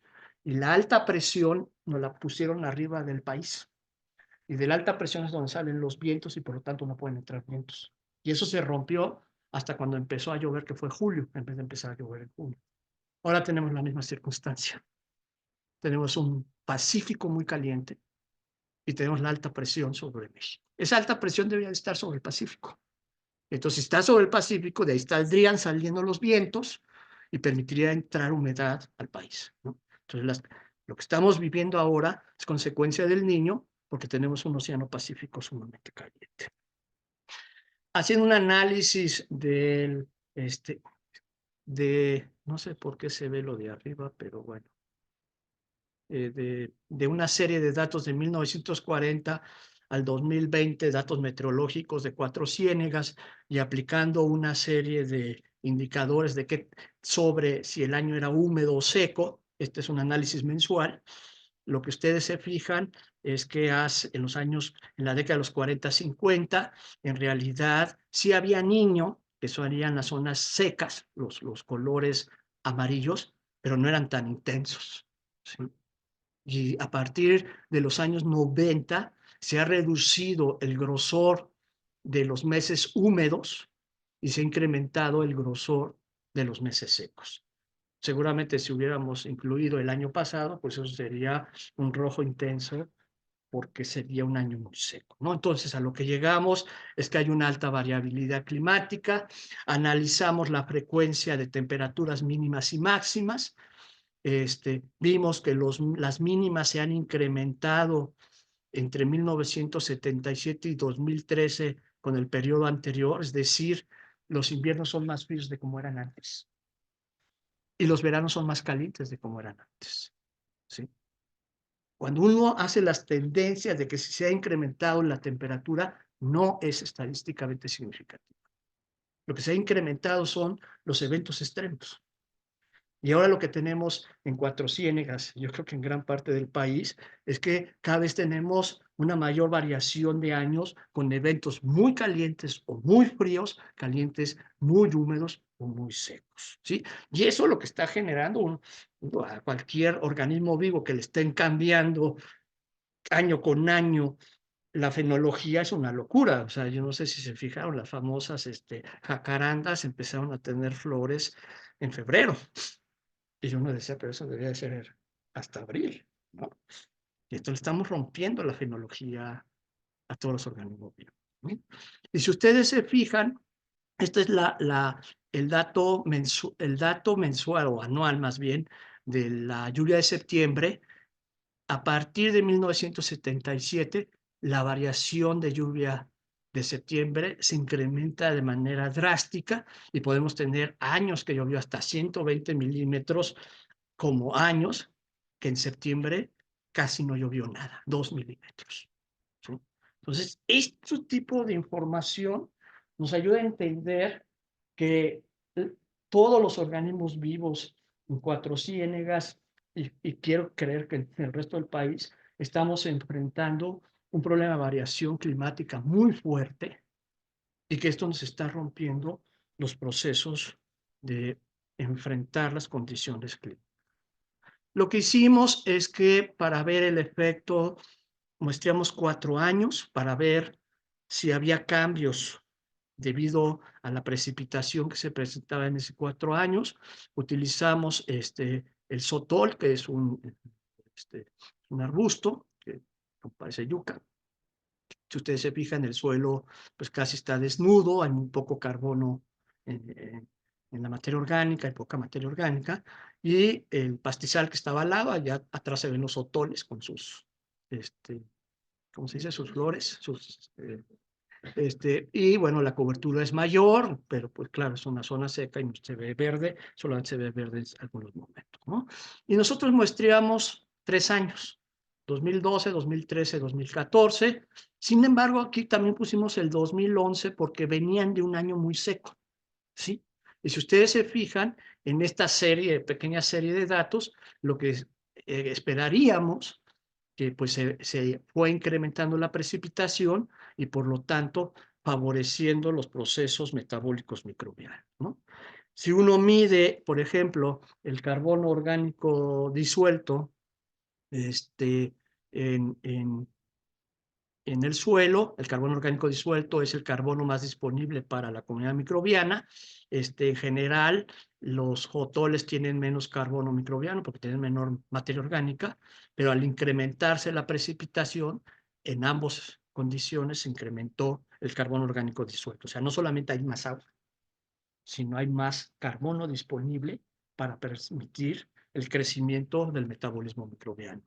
y la alta presión nos la pusieron arriba del país. Y de la alta presión es donde salen los vientos y por lo tanto no pueden entrar vientos. Y eso se rompió hasta cuando empezó a llover, que fue julio, en vez de empezar a llover en junio. Ahora tenemos la misma circunstancia. Tenemos un Pacífico muy caliente y tenemos la alta presión sobre México. Esa alta presión debería estar sobre el Pacífico. Entonces, si está sobre el Pacífico, de ahí saldrían saliendo los vientos y permitiría entrar humedad al país, ¿no? Entonces, lo que estamos viviendo ahora es consecuencia del Niño, porque tenemos un océano Pacífico sumamente caliente. Haciendo un análisis no sé por qué se ve lo de arriba, pero bueno, de una serie de datos de 1940 al 2020, datos meteorológicos de Cuatro Ciénegas, y aplicando una serie de indicadores sobre si el año era húmedo o seco. Este es un análisis mensual. Lo que ustedes se fijan es que en la década de los 40-50, en realidad sí había niño, que serían las zonas secas, los colores amarillos, pero no eran tan intensos, ¿sí? Y a partir de los años 90 se ha reducido el grosor de los meses húmedos y se ha incrementado el grosor de los meses secos. Seguramente si hubiéramos incluido el año pasado, pues eso sería un rojo intenso porque sería un año muy seco, ¿no? Entonces, a lo que llegamos es que hay una alta variabilidad climática. Analizamos la frecuencia de temperaturas mínimas y máximas. Vimos que las mínimas se han incrementado entre 1977 y 2013 con el periodo anterior, es decir, los inviernos son más fríos de como eran antes y los veranos son más calientes de como eran antes. ¿sí? Cuando uno hace las tendencias de que si se ha incrementado la temperatura, no es estadísticamente significativo. Lo que se ha incrementado son los eventos extremos. Y ahora lo que tenemos en Cuatro Ciénegas, yo creo que en gran parte del país, es que cada vez tenemos una mayor variación de años con eventos muy calientes o muy fríos, calientes muy húmedos o muy secos, ¿sí? Y eso es lo que está generando a cualquier organismo vivo que le estén cambiando año con año la fenología es una locura. O sea, yo no sé si se fijaron, las famosas jacarandas empezaron a tener flores en febrero. Y uno decía, pero eso debería de ser hasta abril, ¿no? Y esto le estamos rompiendo la fenología a todos los organismos vivos, ¿no? Y si ustedes se fijan, este es el dato mensual o anual más bien de la lluvia de septiembre. A partir de 1977, la variación de lluvia de septiembre se incrementa de manera drástica y podemos tener años que llovió hasta 120 milímetros como años que en septiembre casi no llovió nada, 2 milímetros, ¿sí? Entonces, este tipo de información nos ayuda a entender que todos los organismos vivos en Cuatro Ciénegas y quiero creer que en el resto del país estamos enfrentando un problema de variación climática muy fuerte y que esto nos está rompiendo los procesos de enfrentar las condiciones climáticas. Lo que hicimos es que para ver el efecto, muestreamos 4 años para ver si había cambios debido a la precipitación que se presentaba en esos 4 años. Utilizamos el sotol, que es un arbusto que parece yuca. Si ustedes se fijan, el suelo pues casi está desnudo, hay muy poco carbono en la materia orgánica, hay poca materia orgánica, y el pastizal que estaba al lado, allá atrás se ven los otoles con sus, ¿cómo se dice? Sus flores, y bueno, la cobertura es mayor, pero pues claro, es una zona seca y no se ve verde, solamente se ve verde en algunos momentos, ¿no? Y nosotros muestreamos 3 años, 2012, 2013, 2014. Sin embargo, aquí también pusimos el 2011 porque venían de un año muy seco, ¿sí? Y si ustedes se fijan en esta pequeña serie de datos, lo que esperaríamos que pues se fue incrementando la precipitación y por lo tanto favoreciendo los procesos metabólicos microbianos, ¿no? Si uno mide, por ejemplo, el carbono orgánico disuelto en, en, en el suelo, el carbono orgánico disuelto es el carbono más disponible para la comunidad microbiana. En general, los hotoles tienen menos carbono microbiano porque tienen menor materia orgánica, pero al incrementarse la precipitación, en ambas condiciones se incrementó el carbono orgánico disuelto. O sea, no solamente hay más agua, sino hay más carbono disponible para permitir el crecimiento del metabolismo microbiano.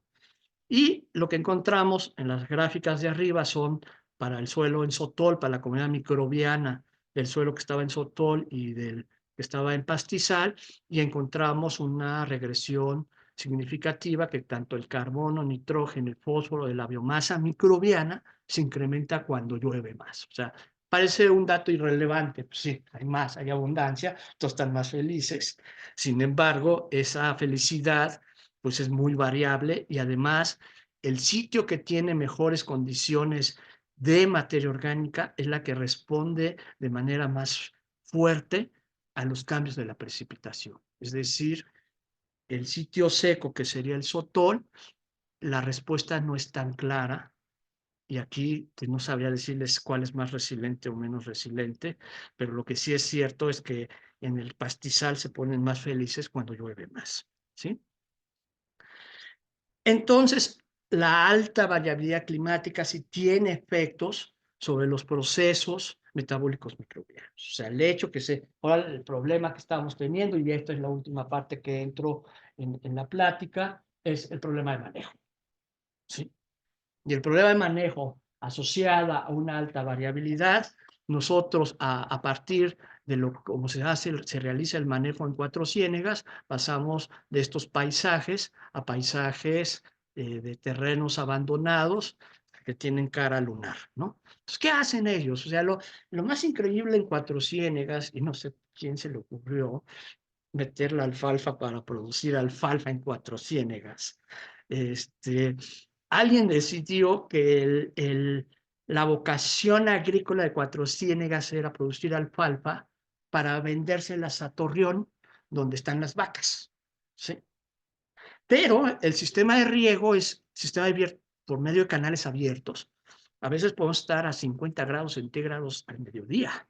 Y lo que encontramos en las gráficas de arriba son para el suelo en sotol, para la comunidad microbiana del suelo que estaba en sotol y del que estaba en pastizal, y encontramos una regresión significativa que tanto el carbono, nitrógeno, el fósforo de la biomasa microbiana se incrementa cuando llueve más. O sea, parece un dato irrelevante, pues sí, hay más, hay abundancia, todos están más felices. Sin embargo, esa felicidad pues es muy variable y además el sitio que tiene mejores condiciones de materia orgánica es la que responde de manera más fuerte a los cambios de la precipitación. Es decir, el sitio seco, que sería el sotol, la respuesta no es tan clara y aquí pues, no sabría decirles cuál es más resiliente o menos resiliente, pero lo que sí es cierto es que en el pastizal se ponen más felices cuando llueve más, ¿sí? Entonces, la alta variabilidad climática sí tiene efectos sobre los procesos metabólicos microbianos. O sea, el hecho que ahora el problema que estamos teniendo, y esta es la última parte que entro en la plática, es el problema de manejo, ¿sí? Y el problema de manejo asociada a una alta variabilidad nosotros a partir de cómo se realiza el manejo en Cuatro Ciénegas, pasamos de estos paisajes a paisajes de terrenos abandonados que tienen cara lunar, ¿no? Entonces, ¿qué hacen ellos? O sea, lo más increíble en Cuatro Ciénegas, y no sé quién se le ocurrió meter la alfalfa para producir alfalfa en Cuatro Ciénegas. Alguien decidió que la vocación agrícola de Cuatro Ciénegas era producir alfalfa para vendérselas a Torreón, donde están las vacas. ¿Sí? Pero el sistema de riego es sistema abierto por medio de canales abiertos. A veces podemos estar a 50 grados centígrados al mediodía.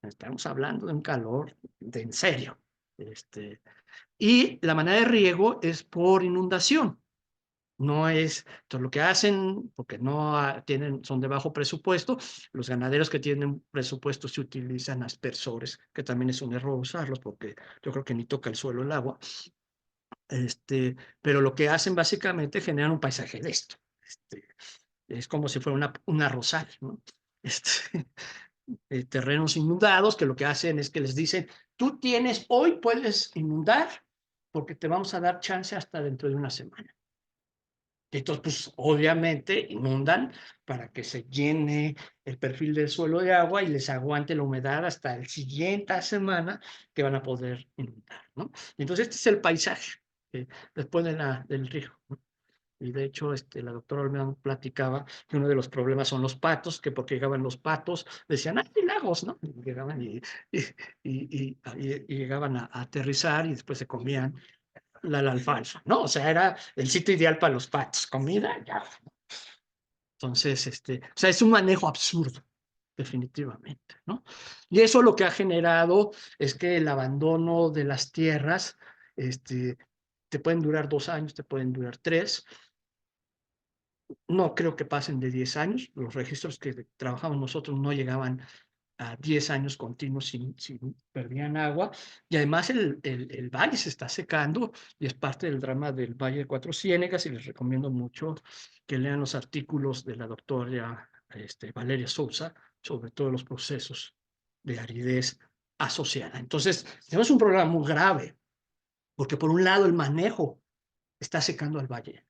Estamos hablando de un calor de en serio. Y la manera de riego es por inundación. No es, entonces lo que hacen, porque no son de bajo presupuesto, los ganaderos que tienen presupuesto se utilizan aspersores, que también es un error usarlos, porque yo creo que ni toca el suelo el agua. Pero lo que hacen básicamente generan un paisaje de esto. Es como si fuera una rosal, ¿no? Terrenos inundados que lo que hacen es que les dicen, tú hoy puedes inundar porque te vamos a dar chance hasta dentro de una semana. Entonces, pues obviamente inundan para que se llene el perfil del suelo de agua y les aguante la humedad hasta la siguiente semana que van a poder inundar, ¿no? Entonces, este es el paisaje después del río, ¿no? Y de hecho, la doctora Olmedo platicaba que uno de los problemas son los patos, que porque llegaban los patos, decían, ¡ay, lagos! ¿No? Y llegaban y llegaban a aterrizar y después se comían la alfalfa, ¿no? O sea, era el sitio ideal para los patos, comida, ya. Entonces, o sea, es un manejo absurdo, definitivamente, ¿no? Y eso lo que ha generado es que el abandono de las tierras, te pueden durar 2 años, te pueden durar 3. No creo que pasen de 10 años. Los registros que trabajamos nosotros no llegaban a 10 años continuos sin perdían agua. Y además el valle se está secando y es parte del drama del Valle de Cuatro Ciénegas y les recomiendo mucho que lean los artículos de la doctora Valeria Sousa sobre todos los procesos de aridez asociada. Entonces, tenemos un problema muy grave porque por un lado el manejo está secando al valle,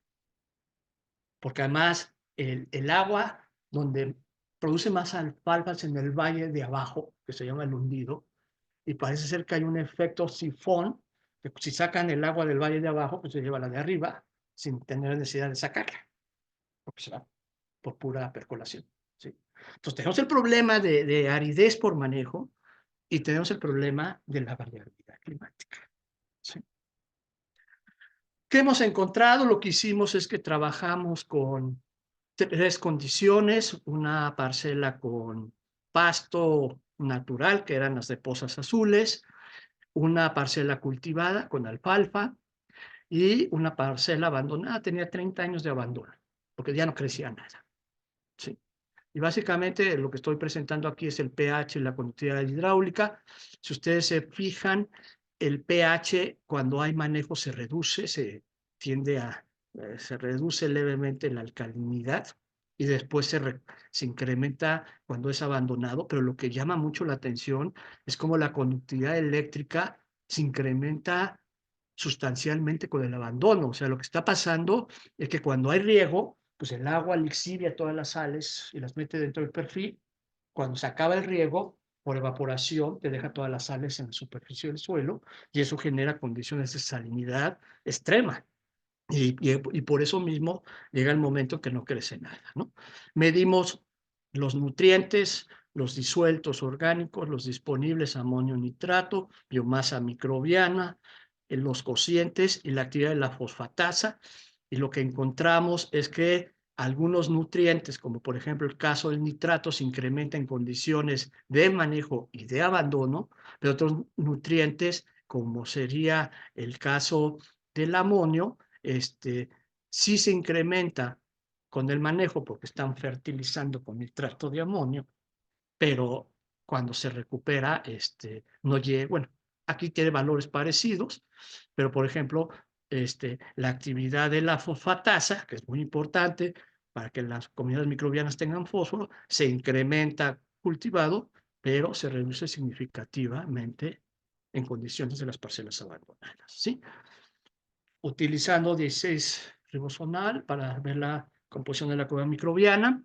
porque además el agua donde produce más alfalfas en el valle de abajo, que se llama el hundido, y parece ser que hay un efecto sifón, que si sacan el agua del valle de abajo, pues se lleva la de arriba, sin tener necesidad de sacarla, porque se va por pura percolación. ¿Sí? Entonces tenemos el problema de aridez por manejo y tenemos el problema de la variabilidad climática. ¿Sí? ¿Qué hemos encontrado? Lo que hicimos es que trabajamos con 3 condiciones, una parcela con pasto natural, que eran las de pozas azules, una parcela cultivada con alfalfa y una parcela abandonada, tenía 30 años de abandono, porque ya no crecía nada. ¿Sí? Y básicamente lo que estoy presentando aquí es el pH y la conductividad hidráulica. Si ustedes se fijan, el pH cuando hay manejo se reduce, se reduce levemente la alcalinidad y después se incrementa cuando es abandonado, pero lo que llama mucho la atención es cómo la conductividad eléctrica se incrementa sustancialmente con el abandono. O sea, lo que está pasando es que cuando hay riego, pues el agua lixiria todas las sales y las mete dentro del perfil. Cuando se acaba el riego, por evaporación, te deja todas las sales en la superficie del suelo y eso genera condiciones de salinidad extrema. Y por eso mismo llega el momento que no crece nada, ¿no? Medimos los nutrientes, los disueltos orgánicos, los disponibles, amonio, nitrato, biomasa microbiana, los cocientes y la actividad de la fosfatasa. Y lo que encontramos es que algunos nutrientes, como por ejemplo el caso del nitrato, se incrementa en condiciones de manejo y de abandono, pero otros nutrientes, como sería el caso del amonio, sí se incrementa con el manejo porque están fertilizando con nitrato de amonio, pero cuando se recupera, no llega, bueno, aquí tiene valores parecidos, pero por ejemplo, la actividad de la fosfatasa, que es muy importante para que las comunidades microbianas tengan fósforo, se incrementa cultivado, pero se reduce significativamente en condiciones de las parcelas abandonadas, ¿sí? Utilizando 16-ribosonal para ver la composición de la cueva microbiana,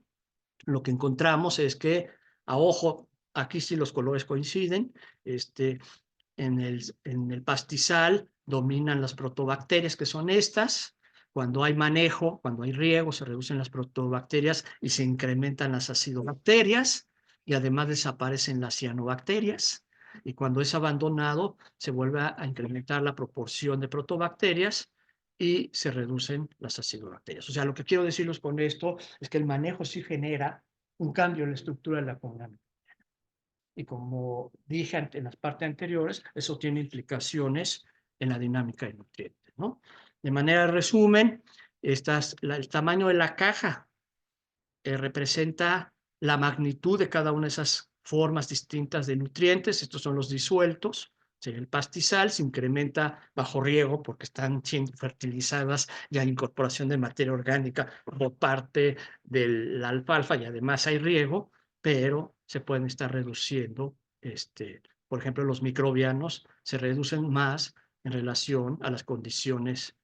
lo que encontramos es que, a ojo, aquí sí los colores coinciden, en el pastizal dominan las protobacterias, que son estas. Cuando hay manejo, cuando hay riego, se reducen las protobacterias y se incrementan las acidobacterias, y además desaparecen las cianobacterias. Y cuando es abandonado, se vuelve a incrementar la proporción de protobacterias y se reducen las acidobacterias. O sea, lo que quiero decirles con esto es que el manejo sí genera un cambio en la estructura de la fauna. Y como dije en las partes anteriores, eso tiene implicaciones en la dinámica de nutrientes, ¿no? De manera de resumen, el tamaño de la caja representa la magnitud de cada una de esas formas distintas de nutrientes. Estos son los disueltos. El pastizal se incrementa bajo riego porque están siendo fertilizadas y hay incorporación de materia orgánica por parte de la alfalfa y además hay riego, pero se pueden estar reduciendo, por ejemplo, los microbianos se reducen más en relación a las condiciones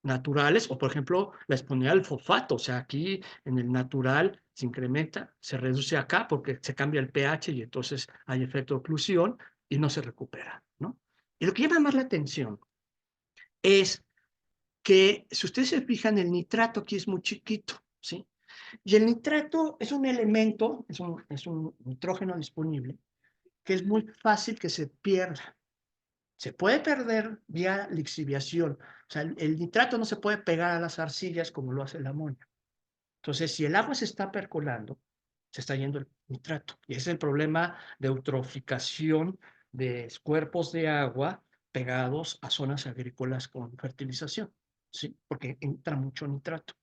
naturales, o por ejemplo la disponibilidad del fosfato, o sea, aquí en el natural se incrementa, se reduce acá porque se cambia el pH y entonces hay efecto de oclusión y no se recupera, ¿no? Y lo que llama más la atención es que, si ustedes se fijan, el nitrato aquí es muy chiquito, ¿sí? Y el nitrato es un elemento, es un nitrógeno disponible, que es muy fácil que se pierda. Se puede perder vía lixiviación. O sea, el nitrato no se puede pegar a las arcillas como lo hace el amonio. Entonces, si el agua se está percolando, se está yendo el nitrato. Y ese es el problema de eutroficación de cuerpos de agua pegados a zonas agrícolas con fertilización, ¿sí? Porque entra mucho nitrato.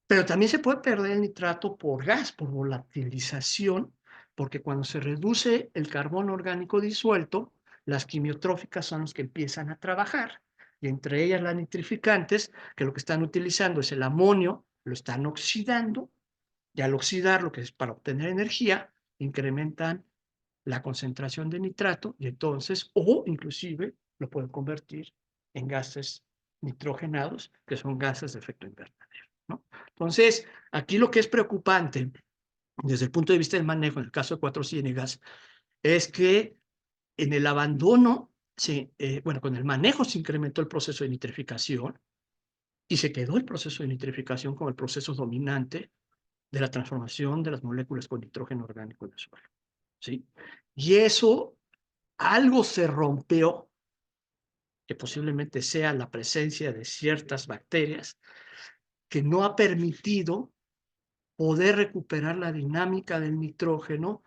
Pero también se puede perder el nitrato por gas, por volatilización, porque cuando se reduce el carbono orgánico disuelto, las quimiotróficas son las que empiezan a trabajar, y entre ellas las nitrificantes, que lo que están utilizando es el amonio, lo están oxidando, y al oxidar, lo que es para obtener energía, incrementan la concentración de nitrato, y entonces, o inclusive, lo pueden convertir en gases nitrogenados, que son gases de efecto invernadero, ¿no? Entonces, aquí lo que es preocupante desde el punto de vista del manejo, en el caso de Cuatro Ciénegas, es que en el abandono, bueno, con el manejo se incrementó el proceso de nitrificación y se quedó el proceso de nitrificación como el proceso dominante de la transformación de las moléculas con nitrógeno orgánico en el suelo, ¿sí? Y eso, algo se rompió, que posiblemente sea la presencia de ciertas bacterias, que no ha permitido poder recuperar la dinámica del nitrógeno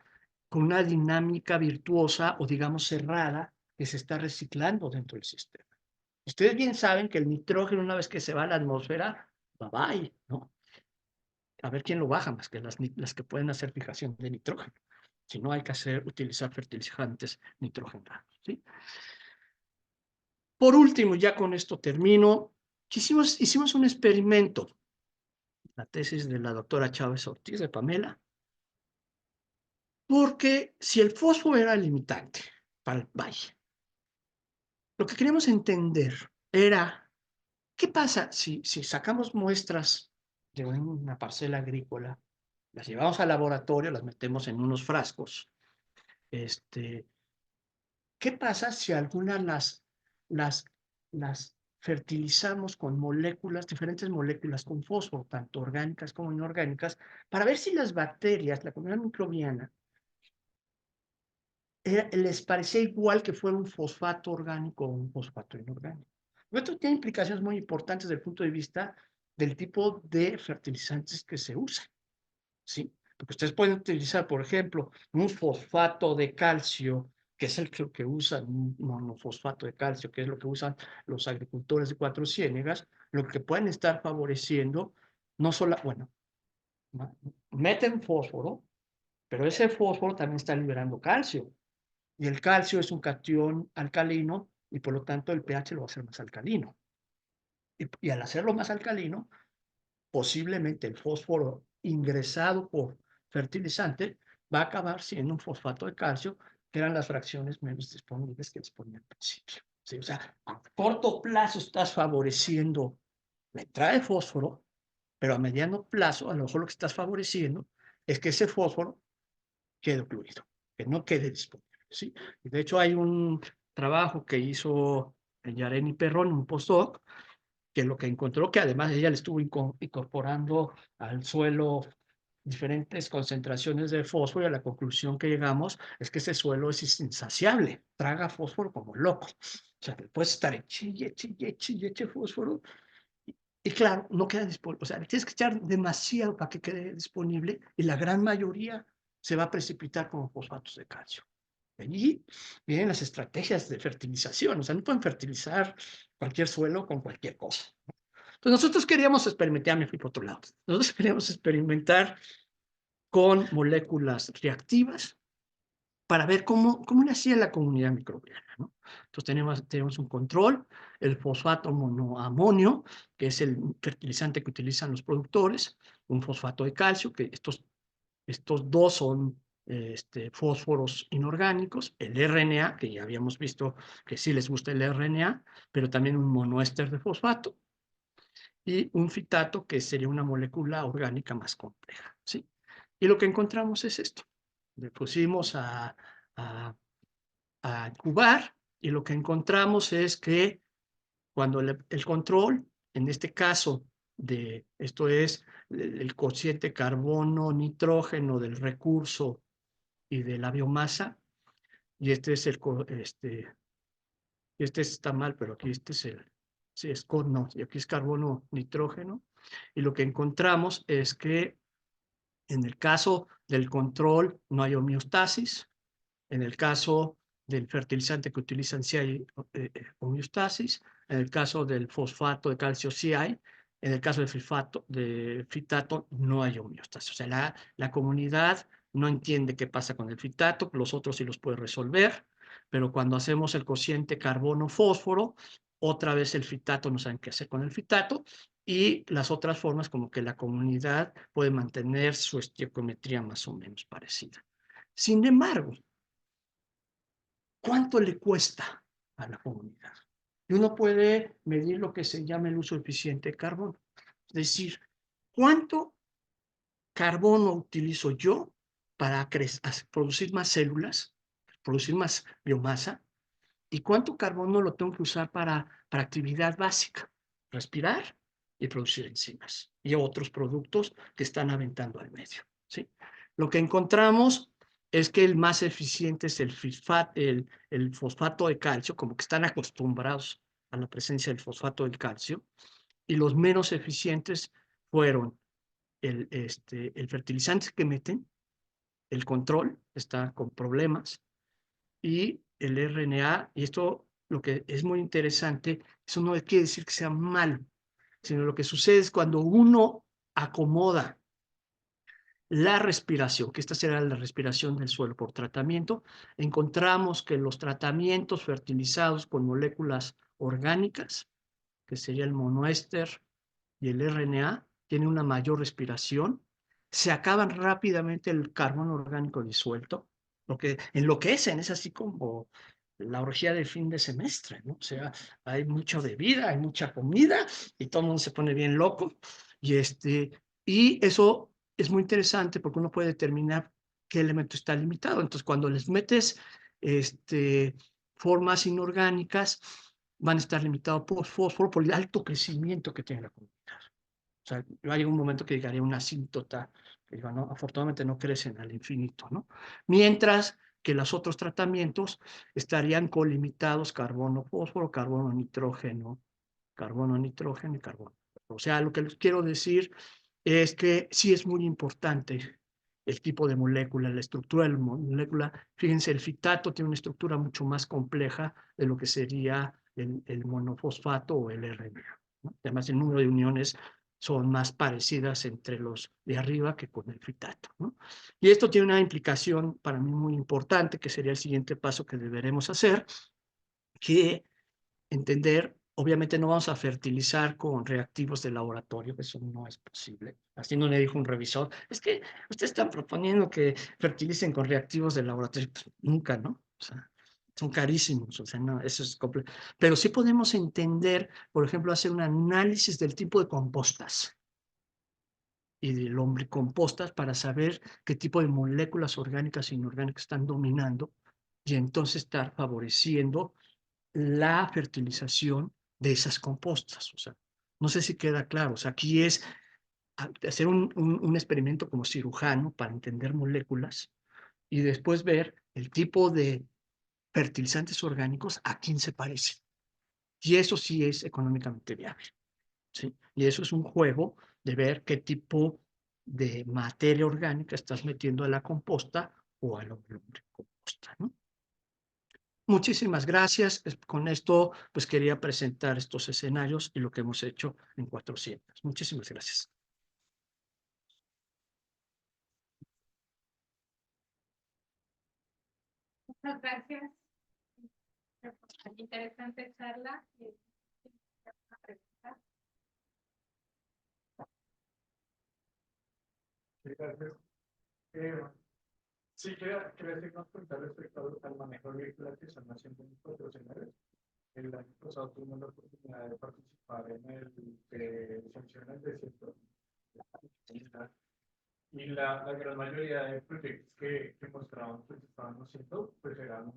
con una dinámica virtuosa o digamos cerrada que se está reciclando dentro del sistema. Ustedes bien saben que el nitrógeno, una vez que se va a la atmósfera, bye bye, ¿no? A ver quién lo baja más que las que pueden hacer fijación de nitrógeno. Si no, hay que utilizar fertilizantes nitrogenados, ¿sí? Por último, ya con esto termino, hicimos un experimento, la tesis de la doctora Chávez Ortiz de Pamela, porque si el fósforo era limitante para el valle, lo que queríamos entender era, ¿qué pasa si sacamos muestras de una parcela agrícola, las llevamos al laboratorio, las metemos en unos frascos, ¿qué pasa si algunas las, las fertilizamos con moléculas, diferentes moléculas con fósforo, tanto orgánicas como inorgánicas, para ver si las bacterias, la comunidad microbiana, les parecía igual que fuera un fosfato orgánico o un fosfato inorgánico? Esto tiene implicaciones muy importantes desde el punto de vista del tipo de fertilizantes que se usan, ¿sí? Porque ustedes pueden utilizar, por ejemplo, un fosfato de calcio, que es el que usan, un monofosfato de calcio, que es lo que usan los agricultores de Cuatro Ciénegas, lo que pueden estar favoreciendo, no solo, bueno, meten fósforo, pero ese fósforo también está liberando calcio, y el calcio es un catión alcalino, y por lo tanto el pH lo va a hacer más alcalino. Y al hacerlo más alcalino, posiblemente el fósforo ingresado por fertilizante va a acabar siendo un fosfato de calcio, que eran las fracciones menos disponibles que les ponía al principio. ¿Sí? O sea, a corto plazo estás favoreciendo la entrada de fósforo, pero a mediano plazo, a lo mejor lo que estás favoreciendo es que ese fósforo quede ocluido, que no quede disponible. ¿Sí? Y de hecho, hay un trabajo que hizo Yareni Perrón, un postdoc, que lo que encontró, que además ella le estuvo incorporando al suelo diferentes concentraciones de fósforo, y a la conclusión que llegamos es que ese suelo es insaciable, traga fósforo como loco. O sea, puedes estar en chille, chille, chille, chille fósforo, y claro, no queda disponible. O sea, le tienes que echar demasiado para que quede disponible, y la gran mayoría se va a precipitar como fosfatos de calcio. Allí vienen las estrategias de fertilización. O sea, no pueden fertilizar cualquier suelo con cualquier cosa. Entonces nosotros queríamos experimentar, me fui por otro lado. Nosotros queríamos experimentar con moléculas reactivas para ver cómo le hacía la comunidad microbiana, ¿no? Entonces tenemos un control, el fosfato monoamonio, que es el fertilizante que utilizan los productores, un fosfato de calcio, que estos dos son fósforos inorgánicos, el RNA, que ya habíamos visto que sí les gusta el RNA, pero también un monoéster de fosfato, y un fitato, que sería una molécula orgánica más compleja, ¿sí? Y lo que encontramos es esto. Le pusimos a incubar, y lo que encontramos es que cuando el control, en este caso, esto es el cociente carbono-nitrógeno del recurso y de la biomasa, y este está mal, pero aquí sí, no, y aquí es carbono-nitrógeno, y lo que encontramos es que en el caso del control no hay homeostasis, en el caso del fertilizante que utilizan sí hay homeostasis, en el caso del fosfato de calcio sí hay, en el caso de fitato no hay homeostasis. O sea, la comunidad no entiende qué pasa con el fitato, los otros sí los puede resolver, pero cuando hacemos el cociente carbono-fósforo, otra vez el fitato no saben qué hacer con el fitato, y las otras formas como que la comunidad puede mantener su estequiometría más o menos parecida. Sin embargo, ¿cuánto le cuesta a la comunidad? Y uno puede medir lo que se llama el uso eficiente de carbono. Es decir, ¿cuánto carbono utilizo yo para producir más células, producir más biomasa? ¿Y cuánto carbono lo tengo que usar para actividad básica? Respirar y producir enzimas y otros productos que están aventando al medio, ¿sí? Lo que encontramos es que el más eficiente es el fosfato de calcio, como que están acostumbrados a la presencia del fosfato del calcio, y los menos eficientes fueron el fertilizante que meten, el control está con problemas, y el RNA, y esto lo que es muy interesante, eso no quiere decir que sea malo, sino lo que sucede es cuando uno acomoda la respiración, que esta será la respiración del suelo por tratamiento, encontramos que los tratamientos fertilizados con moléculas orgánicas, que sería el monoéster y el RNA, tienen una mayor respiración, se acaban rápidamente el carbono orgánico disuelto, porque enloquecen, es así como la orgía de fin de semestre, ¿no? O sea, hay mucha bebida, hay mucha comida, y todo el mundo se pone bien loco, y eso es muy interesante porque uno puede determinar qué elemento está limitado. Entonces, cuando les metes formas inorgánicas, van a estar limitados por fósforo, por el alto crecimiento que tiene la comunidad. O sea, hay un momento que llegaría a una asíntota, que digo, no, afortunadamente no crecen al infinito, ¿no? Mientras que los otros tratamientos estarían colimitados carbono-fósforo, carbono-nitrógeno, carbono-nitrógeno y carbono. O sea, lo que les quiero decir es que sí es muy importante el tipo de molécula, la estructura de la molécula. Fíjense, el fitato tiene una estructura mucho más compleja de lo que sería el monofosfato o el RNA, ¿no? Además, el número de uniones son más parecidas entre los de arriba que con el fitato, ¿no? Y esto tiene una implicación para mí muy importante, que sería el siguiente paso que deberemos hacer, que entender Obviamente no vamos a fertilizar con reactivos de laboratorio, eso no es posible. Así no le dijo un revisor, es que ustedes están proponiendo que fertilicen con reactivos de laboratorio. Pues, nunca, ¿no? O sea, son carísimos, o sea, no, eso es completo. Pero sí podemos entender, por ejemplo, hacer un análisis del tipo de compostas y del lombricompostas para saber qué tipo de moléculas orgánicas e inorgánicas están dominando y entonces estar favoreciendo la fertilización de esas compostas. O sea, no sé si queda claro. O sea, aquí es hacer un experimento como cirujano para entender moléculas y después ver el tipo de fertilizantes orgánicos a quién se parece. Y eso sí es económicamente viable. ¿Sí? Y eso es un juego de ver qué tipo de materia orgánica estás metiendo a la composta o a la composta, ¿no? Muchísimas gracias. Con esto, pues quería presentar estos escenarios y lo que hemos hecho en 400. Muchísimas gracias. Muchas gracias. Interesante charla. Una pregunta. Sí, gracias. Eh, sí, quería hacer unos comentarios respecto al manejo de vehículos que están haciendo mis patrocinadores. El año pasado tuvimos la oportunidad de participar en el de sanciones de desierto. Y la gran mayoría de proyectos que mostraban que se estaban haciendo, pues eran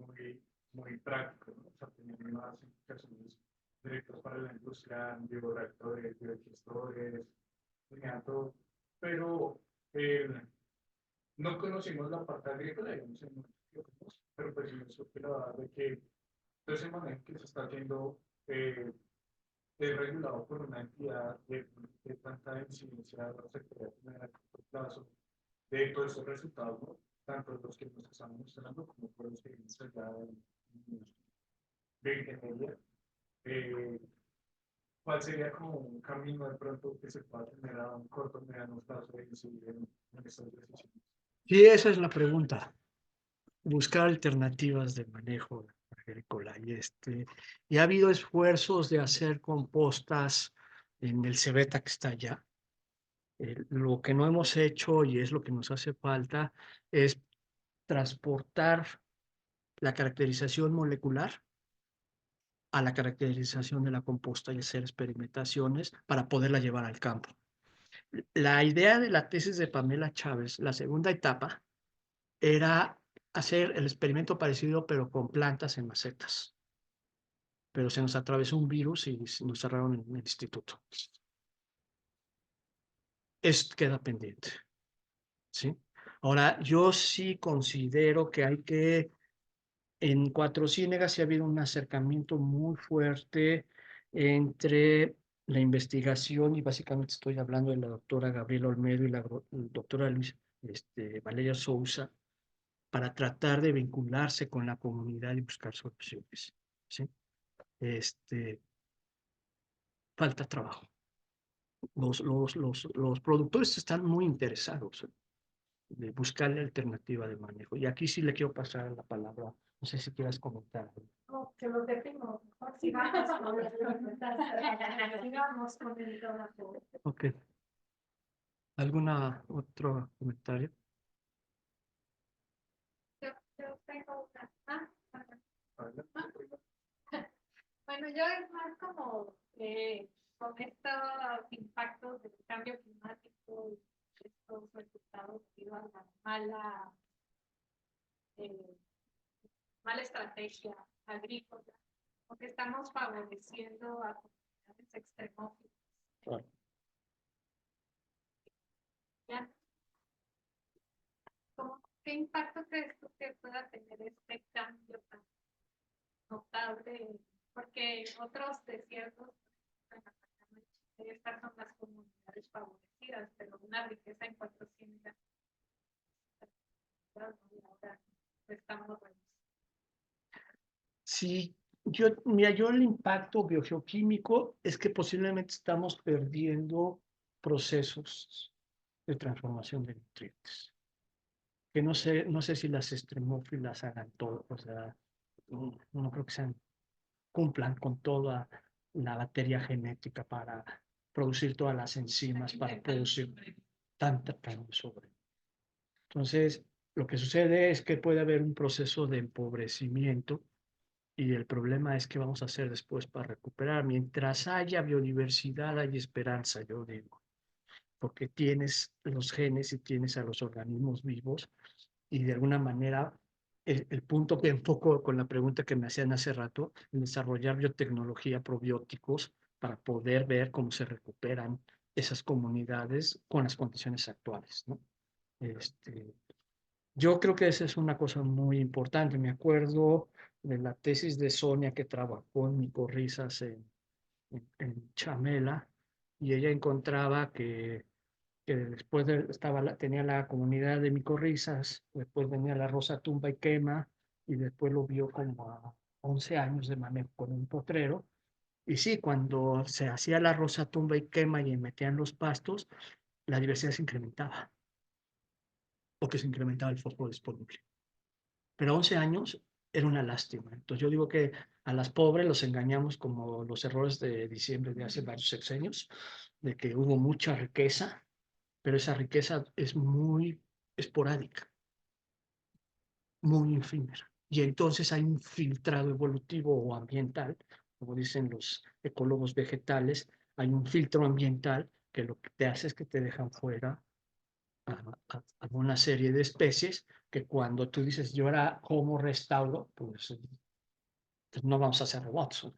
muy prácticos, ¿no? O sea, tenían unas implicaciones directas para la industria, bioreactores, biodigestores, tenía todo. Pero no conocimos la parte agrícola, digamos, pero pues sí nos superaba de que todo ese manejo que se está haciendo eh, es regulado por una entidad de tanta incidencia de la Secretaría de a corto plazo de todos esos resultados, ¿no? Tanto los que nos están mostrando como por los que vimos allá de ingeniería. Eh, ¿Cuál sería como un camino de pronto que se pueda tener a un corto, mediano plazo de incidir en estas decisiones? Y esa es la pregunta. Buscar alternativas de manejo agrícola. Y ha habido esfuerzos de hacer compostas en el Cebeta que está allá. Lo que no hemos hecho y es lo que nos hace falta es transportar la caracterización molecular a la caracterización de la composta y hacer experimentaciones para poderla llevar al campo. La idea de la tesis de Pamela Chávez, la segunda etapa, era hacer el experimento parecido pero con plantas en macetas. Pero se nos atravesó un virus y nos cerraron en el instituto. Esto queda pendiente. ¿Sí? Ahora, yo sí considero que hay que, en Cuatro Ciénegas sí ha habido un acercamiento muy fuerte entre la investigación, y básicamente estoy hablando de la doctora Gabriela Olmedo y la doctora Valeria Sousa, para tratar de vincularse con la comunidad y buscar soluciones. ¿Sí? Falta trabajo. Los productores están muy interesados de buscarle alternativa de manejo. Y aquí sí le quiero pasar la palabra. No sé si quieras comentar. No, que lo detengo. Sigamos con las preguntas. Sigamos con el trabajo. Ok. ¿Alguna otro comentario? Yo tengo una. Bueno, yo es más como con estos impactos del cambio climático y estos resultados debido a la eh, mala estrategia agrícola, porque estamos favoreciendo a comunidades extremófilas. Claro. ¿Ya? ¿Qué impacto crees tú que pueda tener este cambio tan notable? Porque otros desiertos, estas son las comunidades favorecidas, pero una riqueza en 400 ahora estamos. Sí, mira, yo el impacto biogeoquímico es que posiblemente estamos perdiendo procesos de transformación de nutrientes. Que no sé si las extremófilas hagan todo, o sea, no creo que cumplan con toda la batería genética para producir todas las enzimas, para producir tanta carne sobre. Entonces, lo que sucede es que puede haber un proceso de empobrecimiento y el problema es qué vamos a hacer después para recuperar. Mientras haya biodiversidad, hay esperanza, yo digo, porque tienes los genes y tienes a los organismos vivos y de alguna manera el punto que enfoco con la pregunta que me hacían hace rato, en desarrollar biotecnología, probióticos, para poder ver cómo se recuperan esas comunidades con las condiciones actuales, ¿no? Yo creo que esa es una cosa muy importante. Me acuerdo de la tesis de Sonia que trabajó en micorrizas en Chamela y ella encontraba que después tenía la comunidad de micorrizas, después venía la rosa tumba y quema y después lo vio como a 11 años de manejo con un potrero. Y sí, cuando se hacía la rosa tumba y quema y metían los pastos, la diversidad se incrementaba porque se incrementaba el fósforo disponible. Pero 11 años era una lástima. Entonces yo digo que a las pobres los engañamos como los errores de diciembre de hace varios sexenios, de que hubo mucha riqueza, pero esa riqueza es muy esporádica, muy efímera. Y entonces hay un filtrado evolutivo o ambiental, como dicen los ecólogos vegetales, hay un filtro ambiental que lo que te hace es que te dejan fuera a una serie de especies que cuando tú dices yo ahora cómo restauro, pues no vamos a hacer robots.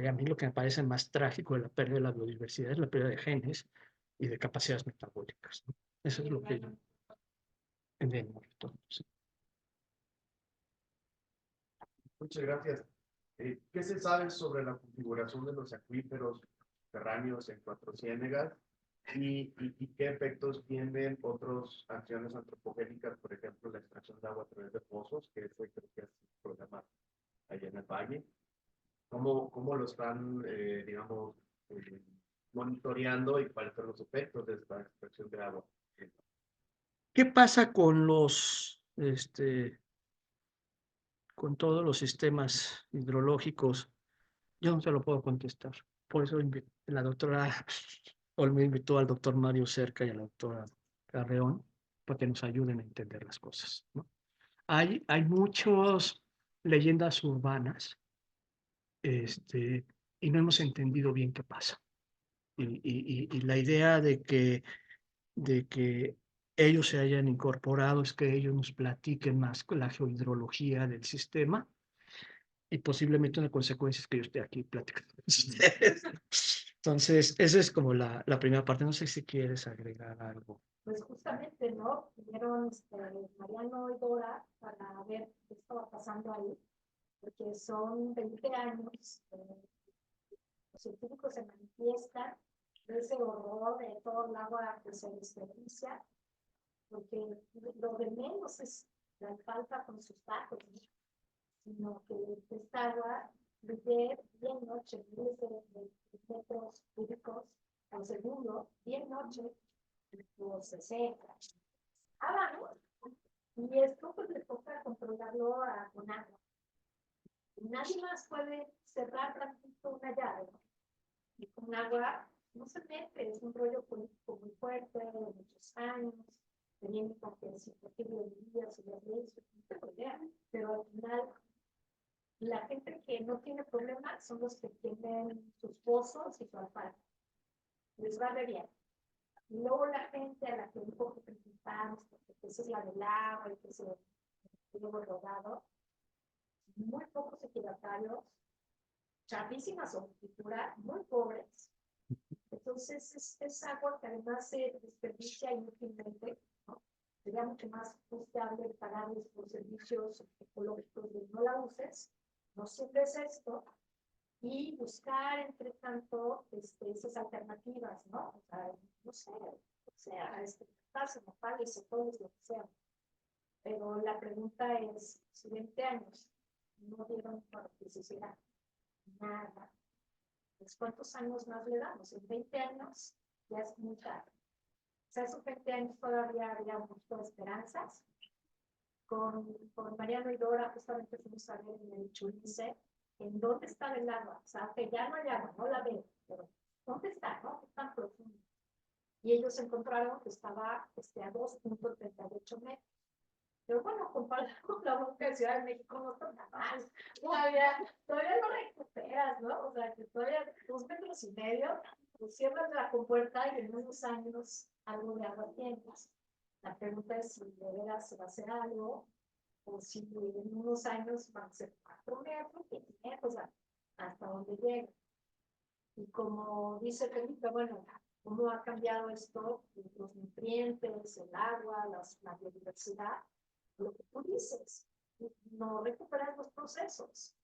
A mí lo que me parece más trágico de la pérdida de la biodiversidad es la pérdida de genes y de capacidades metabólicas, ¿no? Eso es lo que yo entiendo. Sí. Muchas gracias. ¿Qué se sabe sobre la configuración de los acuíferos subterráneos en Cuatro Ciénegas y qué efectos tienen otras acciones antropogénicas, por ejemplo, la extracción de agua a través de pozos, que ese creo que es un problema allá en el valle? ¿Cómo lo están, digamos, monitoreando y cuáles son los efectos de esta extracción de agua? ¿Qué pasa con con todos los sistemas hidrológicos? Yo no se lo puedo contestar. Por eso la doctora Olme invitó al doctor Mario Cerca y a la doctora Carreón para que nos ayuden a entender las cosas, ¿no? Hay muchas leyendas urbanas, y no hemos entendido bien qué pasa. Y la idea de que ellos se hayan incorporado es que ellos nos platiquen más con la geohidrología del sistema y posiblemente una consecuencia es que yo esté aquí platicando con ustedes. Entonces, esa es como la primera parte. No sé si quieres agregar algo. Pues justamente, ¿no? Vinieron Mariano y Dora para ver qué estaba pasando ahí, porque son 20 años, los científicos se manifiestan de ese horror de todo el agua que se desperdicia, porque lo de menos es la falta con sus tacos, ¿no? Sino que esta agua fluye día y noche, miles de metros cúbicos al segundo, día y noche, pues se seca. Vamos. Y esto pues le toca controlarlo con agua. Y nadie más puede cerrar tantito una llave, ¿no? Y con agua no se mete, es un rollo político muy fuerte, de muchos años, teniendo que si posible días y las leyes, pero al final la gente que no tiene problemas son los que tienen sus pozos y su alfalfa. Les va de bien. Y luego la gente a la que un poco preguntamos, porque esa es la del agua y que se luego rodado, muy pocos equidatarios, chavísimas su cultura, muy pobres. Entonces es agua que además se desperdicia inútilmente, ¿no? Sería mucho más justable pagarles por servicios ecológicos de no la uses, no sirves esto, y buscar, entre tanto, esas alternativas, ¿no? O sea, no sé, pasen, nopales, todos lo que sea. Pero la pregunta es, si 20 años no dieron para que se hiciera nada, pues ¿cuántos años más le damos? En 20 años ya es muy tarde. O sea, esos 20 años todavía había un poquito de esperanzas. Con Mariano y Dora justamente fuimos a ver en el Churice ¿en dónde está el agua? O sea, que ya no hay agua, no la veo, pero ¿dónde está? ¿No? ¿Qué tan profundo? Y ellos encontraron que estaba a 2.38 metros. Pero bueno, comparado con la boca de Ciudad de México, no está tan mal. Todavía lo recuperas, ¿no? O sea, que todavía 2,5 metros, pues cierras la compuerta y en unos años algo de agua tienes. La pregunta es si de veras se va a hacer algo, o si en unos años van a ser 4 metros, 5 metros, o sea, hasta donde llega. Y como dice Felipe, bueno, ¿cómo ha cambiado esto? Los nutrientes, el agua, la biodiversidad, lo que tú dices, no recuperar los procesos.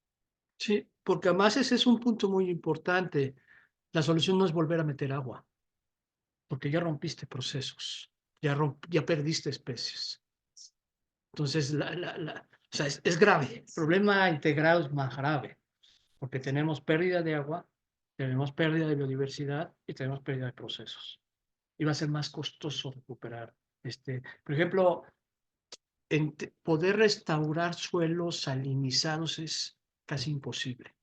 Sí, porque además ese es un punto muy importante. La solución no es volver a meter agua, porque ya rompiste procesos, ya perdiste especies. Entonces, o sea, es grave. El problema integrado es más grave, porque tenemos pérdida de agua, tenemos pérdida de biodiversidad y tenemos pérdida de procesos. Y va a ser más costoso recuperar. Por ejemplo, poder restaurar suelos salinizados es casi imposible,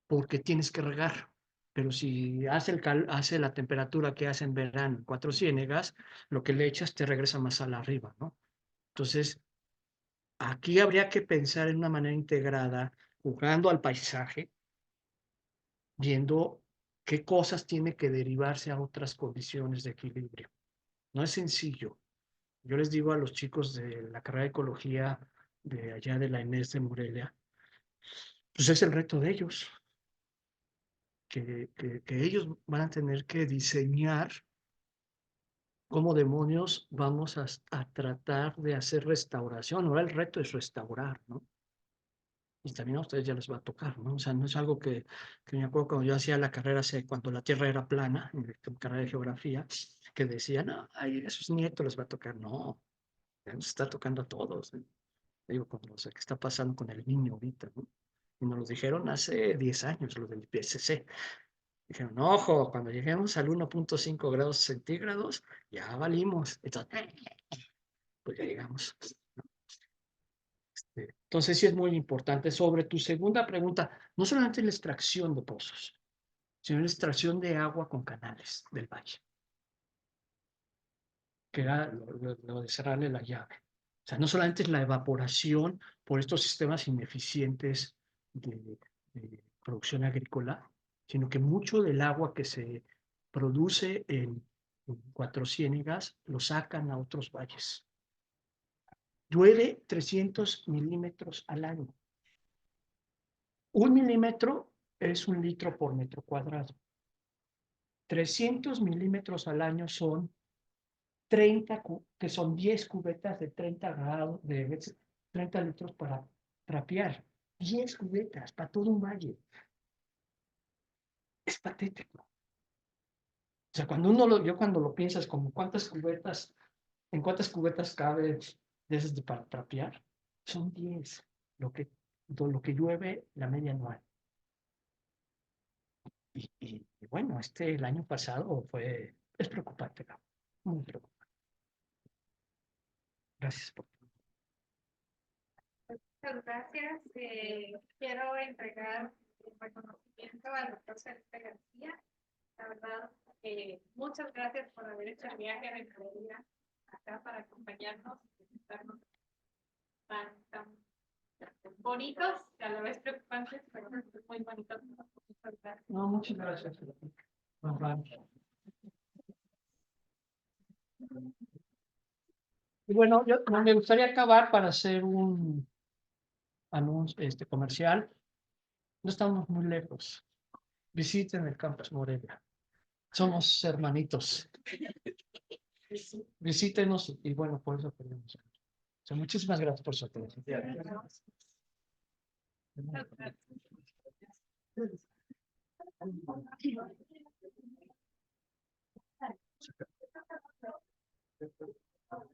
porque tienes que regar. Pero si hace la temperatura que hace en verano, 4 ciénegas, lo que le echas te regresa más sal arriba, ¿no? Entonces, aquí habría que pensar en una manera integrada, jugando al paisaje, viendo qué cosas tiene que derivarse a otras condiciones de equilibrio. No es sencillo. Yo les digo a los chicos de la carrera de ecología de allá de la Inés de Morelia, pues es el reto de ellos, que ellos van a tener que diseñar cómo demonios vamos a tratar de hacer restauración. Ahora el reto es restaurar, ¿no? Y también a ustedes ya les va a tocar, ¿no? O sea, no es algo que me acuerdo cuando yo hacía la carrera, cuando la Tierra era plana, en la carrera de geografía, que decían, no, ay, a sus nietos les va a tocar. No, ya nos está tocando a todos. Digo, o sea, ¿qué está pasando con el niño ahorita, ¿no? Y nos lo dijeron hace 10 años, lo del IPCC. Dijeron, ojo, cuando lleguemos al 1.5 grados centígrados, ya valimos. Entonces, pues ya llegamos. Entonces sí es muy importante. Sobre tu segunda pregunta, no solamente la extracción de pozos, sino la extracción de agua con canales del valle, que era lo de cerrarle la llave. O sea, no solamente es la evaporación por estos sistemas ineficientes de producción agrícola, sino que mucho del agua que se produce en Cuatro Ciénegas lo sacan a otros valles. Llueve 300 milímetros al año. 1 milímetro es 1 litro por metro cuadrado. 300 milímetros al año son 30, que son 10 cubetas de 30 grados, de 30 litros para trapear. 10 cubetas para todo un valle. Es patético. O sea, yo cuando lo piensas como en cuántas cubetas cabe de esas para trapear, son 10. Lo que llueve, la media anual. Y bueno, el año pasado es preocupante, ¿no? Muy preocupante. Gracias por Muchas gracias. Quiero entregar el reconocimiento al doctor Felipe García. La verdad, muchas gracias por haber hecho el viaje a Morelia acá para acompañarnos y presentarnos tan bonitos, a la vez preocupantes, pero muy bonitos. Muchas gracias. No, muchas gracias. Y bueno, me gustaría acabar para hacer un anuncio comercial. No estamos muy lejos. Visiten el Campus Morelia. Somos hermanitos. Visítenos y bueno, por eso queremos. O sea, muchísimas gracias por su atención. Muchas gracias.